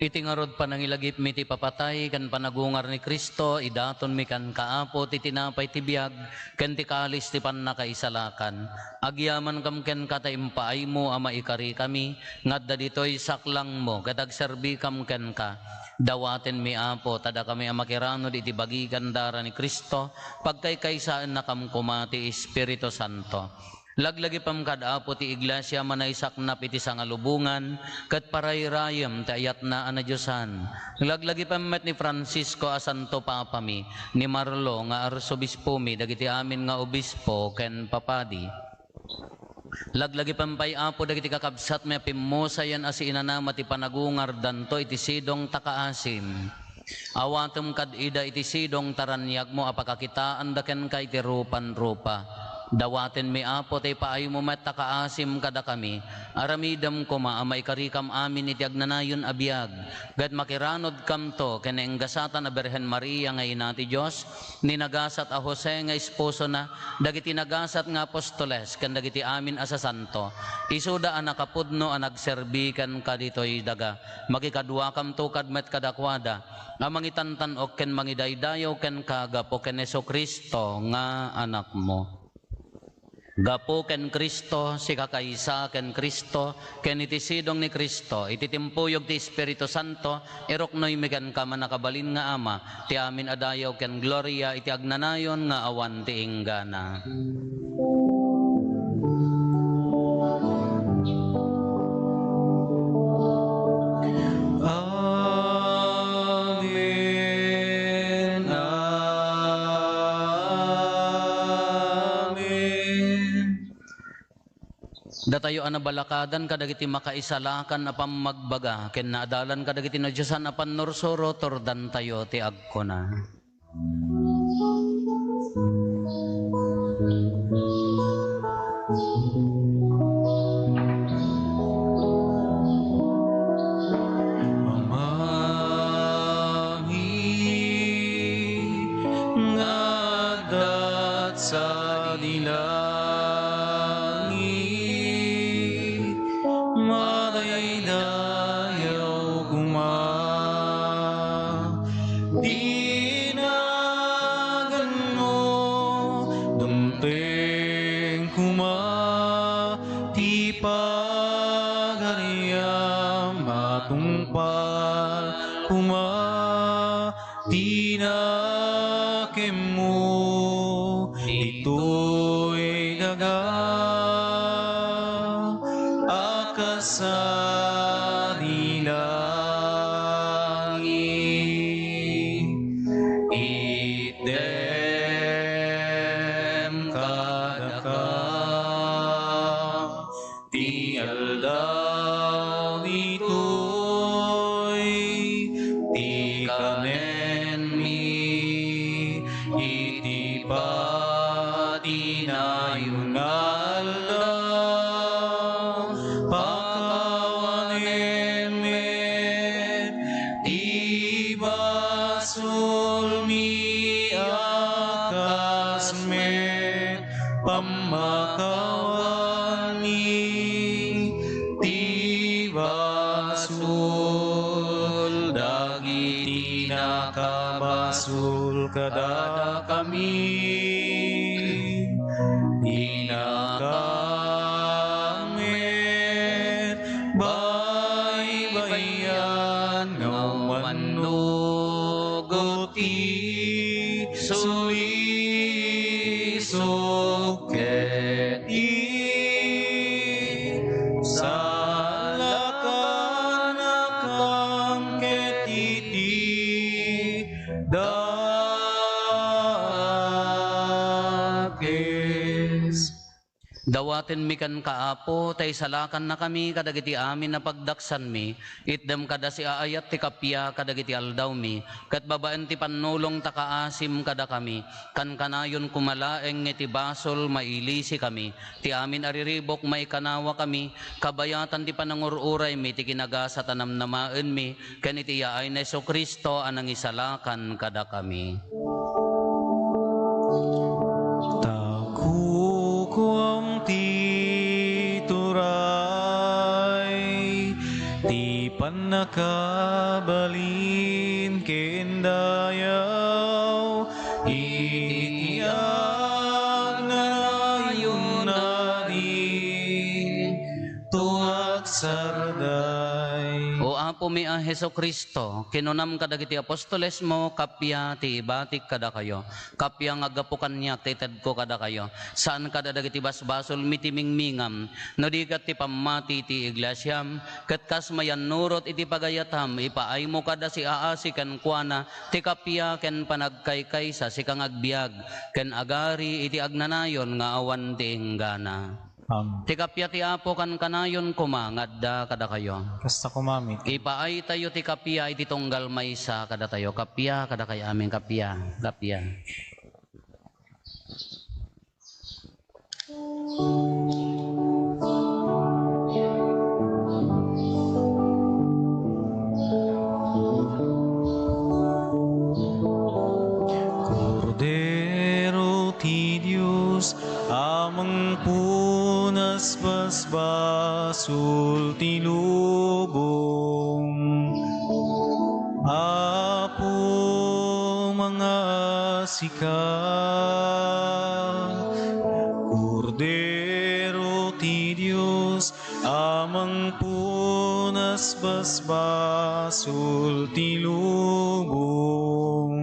iti ngarod panangilagip mi ti papatay kan panagungar ni Kristo idaton mi kan kaapo ti tinapay ti biag ken ti kalis ti pannakaisalakan agyaman kam ken kataimpaay mo ama ikari kami ngadda ditoy saklang mo ket agserbi kam ken ka dawaten mi apo tada kami amakirano iti bagigan dara ni Kristo pagkaykaysaan na kam kuma ti Espiritu Santo. Laglagi pam kadapo ti iglesia manaysak na piti sangalubungan ket parayrayem ti ayat na ana Diosan. Laglagi pam met ni Francisco a Santo Papa mi ni Marlo nga arsobispo mi dagiti amin nga obispo ken papadi. Laglagi pampay apo dagiti kakabsat mi pimusayan asi inanama ti panagungar danto iti sidong takaasim. Awatem kad ida iti sidong taranyag mo apakakitaan daken ka iti rupan-rupa. Dawaten mi apo tay paay mo met takaasim kada kami aramidam ko maamay karikam amin iti agnanayon abiyag gad makiranod kam to ken enggasatan a Birhen Maria nga ina ti Dios ni nagasat a Jose nga esposo na dagiti nagasat nga apostoles ken dagiti amin a sasanto isuda a nakapudno a nagserbi ken kaditoy daga makikadua kam to kad met kadakwada a mangitantan-ok ken mangidaydayaw ken kagapo ken Jesucristo nga anak mo. Gapo ken Kristo, si kakaysa ken Kristo, ken iti sidong ni Kristo, iti timpuyog ti Espiritu Santo, iroknoy mikan ka manakabalin nga ama, ti amin adayaw ken gloria, iti agnanayon nga awan ti inggana. Datayo anabalakadan kadagiti makaisalakan apam magbaga ken naadalan kadagiti na Diyosan apan nursuro tordan tayo ti agkona. Ngadat sa madaydayaw kuma dinagan mo dumpeng kuma ti pagariam matungpal kuma tinakem mo ito'y daga akasa kada kami inakamit baybayan ngawan nugoti sulisok keti salakanakam ketiti dawaten mi kan kaapo tay salakan na kami kadagiti amin na pagdaksan mi itdem kada si aayat ti kapya kadagiti aldaw mi ket babaen ti pannulong takaasim kada kami kan kanayon kumalaeng iti basol mailisi kami ti amin ariribok maikanawa kami kabayatan ti panangururay mi ti kinagasa tanamnamaen mi ken iti yaay na Jesucristo anang isalakan kada kami. Kuam ti turay ti panakabalin itiag na layon na di tuwag sarday. O Apo mi a Heso Kristo, kinunam kadagiti apostoles mo, kapya ti ibatik kada kayo. Kapya nga gapukan niya, tited ko kada kayo. Saan kada dagiti basbasol mitimingmingam, no di kat ti pamati ti iglesyam, kat kas mayan nurot iti pagayatam, ipaay mo kada si aasi ken kuana, ti kapya ken panagkaykay sa sikang agbiag, ken agari iti agnanayon nga awan ti inggana. Ti kapya ti Apo kan kanayon kumangadda kada kayo. Kasta kumamit. Ipaay tayo ti kapya iti tunggal maysa kada tayo. Kapya kada kay aming kapya. Kapya. Cordero ti Diyos, amang punas basbasul ti lubong. Apo mga sika, Cordero ti Diyos, amang punas basbasul ti lubong.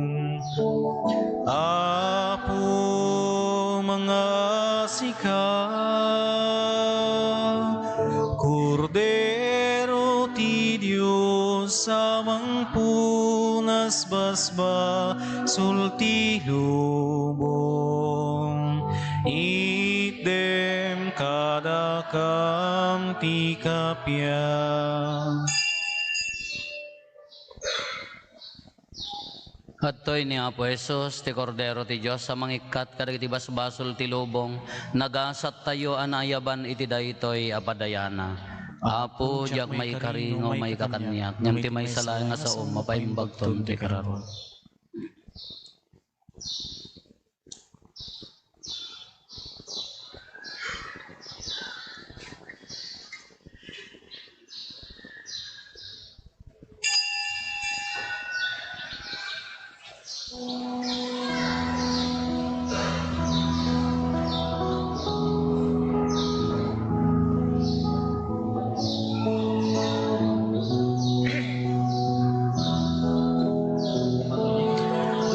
Apo mga sika, Cordero ti Diyos, amang punas basbasul ti lubong. Itdem kadakam ti kapya. At to'y ni Apo Jesus, ti Cordero ti Diyos, sa mangikat kadagiti basbasol ti lubong, nagasat tayo anayaban iti daytoy apadayana. Apo, diyak may karingo, may kakanyak, ngam ti may salayang nga sa mapaimbagton ti kararo.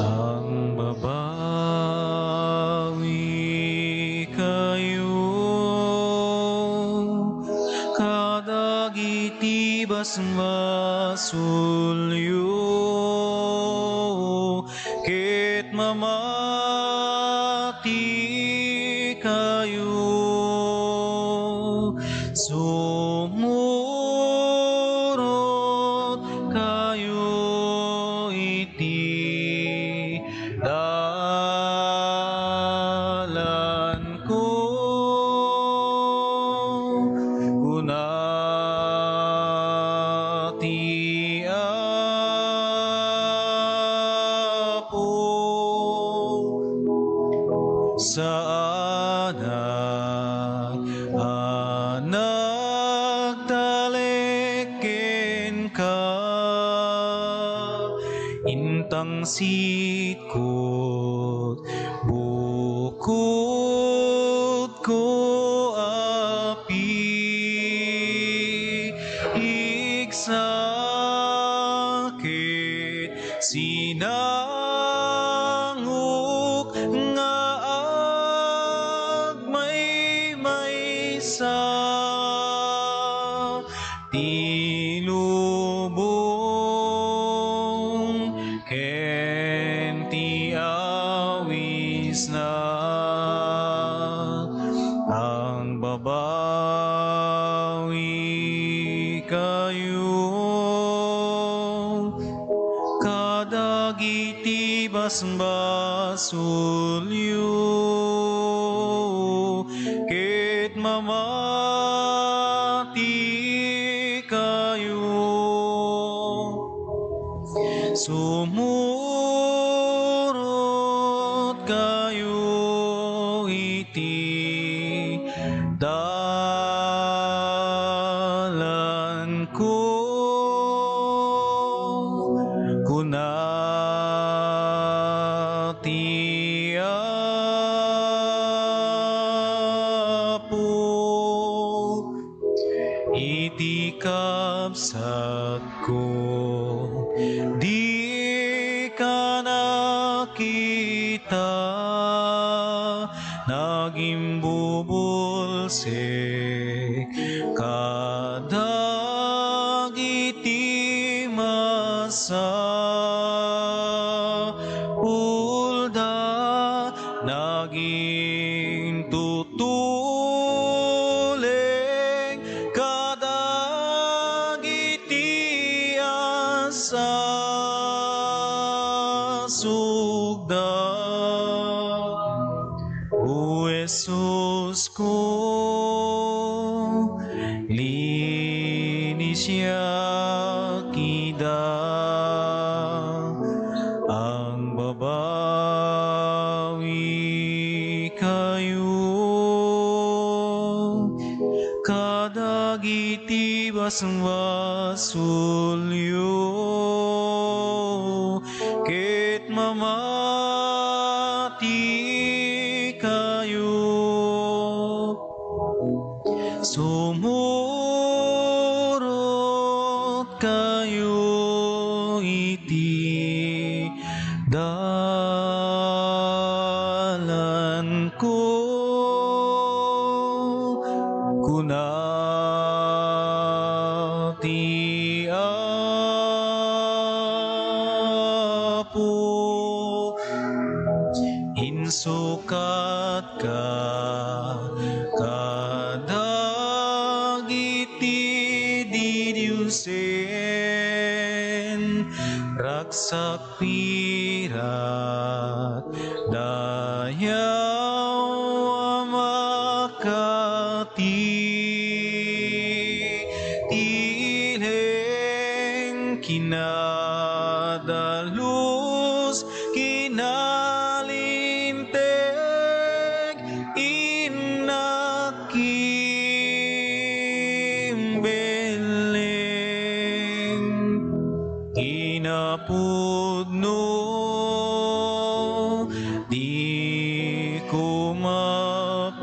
Ang babawi kayo, kadagiti basmasulyo, ket mamati kayo, sumurot kayo iti dalan ko, kunati Apo, anak taleken ka, intang sitkot bukod ko api, igsakit sinanguk nga agmay-maysa tilubong ken ti awis na ang babawi kayo, kadagiti basbasulyo, ket mamati kayo, sumurot kayo iti dalan ko, kunati Apo, iti kapsat ko, di ka nakita, naging bubulsik, kadagiti masa, ulda, naging tutuling, kadagiti asa sugda. O Jesus ko, linis siya kida, ang babawi kayo, kadagiti basbasulyo, ket mamati kayo, sumurot kayo iti dalan ko, kunati Apo, insukat ka kadagiti didiusen, raksak pirat dayaw amakati, tileng kinadalus kinalinteg, inakim beleng, inapudno di ko mapereng.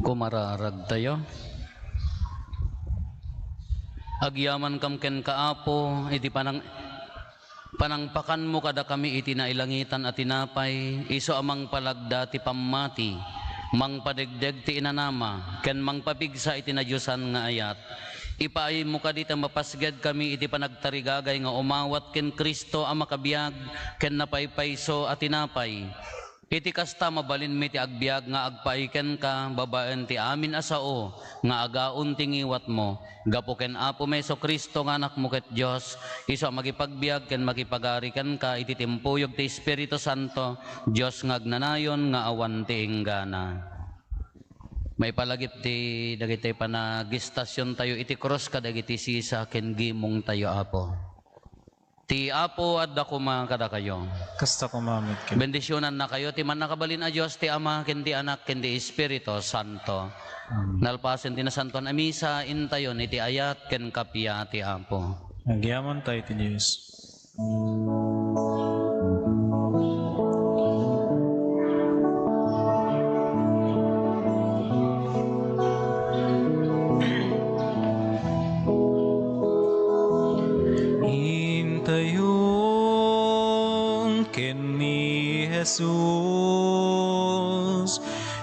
Kumararag tayo. Agyaman kam ken kaapo, iti panangpakan mo kada kami iti nailangitan at tinapay, iso amang palagda ti pammati, mang padegdeg ti inanama, ken mang papigsa iti nadyusan nga ayat. Ipaay mo kadita mapasged kami iti panagtarigagay nga umawat ken Kristo ang makabiyag, ken napaypayso at tinapay. Iti kasta mabalin mi ti agbiag nga agpaiken ka, babaen ti amin asao, nga agaun tingiwat mo, gapo ken Apo Meso Kristo nga anak mo ket Dios, iso magipagbiag ken makipagarikan ka, iti timpuyog ti Espiritu Santo, Dios nga agnanayon nga awan ti inggana. May palagip ti dagiti panagistasyon tayo iti cross kadagiti sisa ken gimong tayo Apo. Ti Apo at dakuma kada kayo. Kasta kumamit ka. Bendisyonan na kayo, ti man nakabalin a Diyos, ti Ama, ken ti Anak, ken ti Espiritu Santo. Nalpasen ti nasanton a misa, intayon iti ayat, ken kapya ti Apo. Nagyaman tayo ti Diyos. Intayon ken ni Jesus,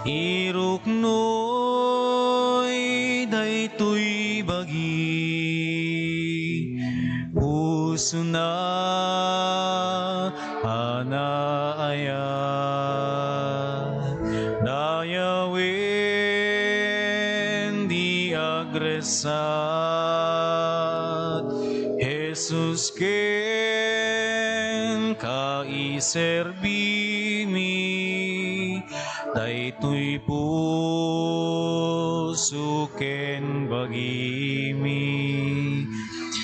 iruknoy daytoy bagi, puso na anaayat, dayawen di agresat, Jesus ken kaiserbimi, daytoy puso ken bagimi,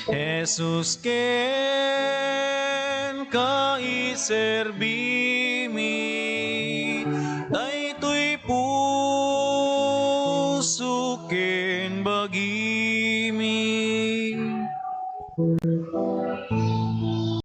Jesus ken kaiserbimi, bagimi.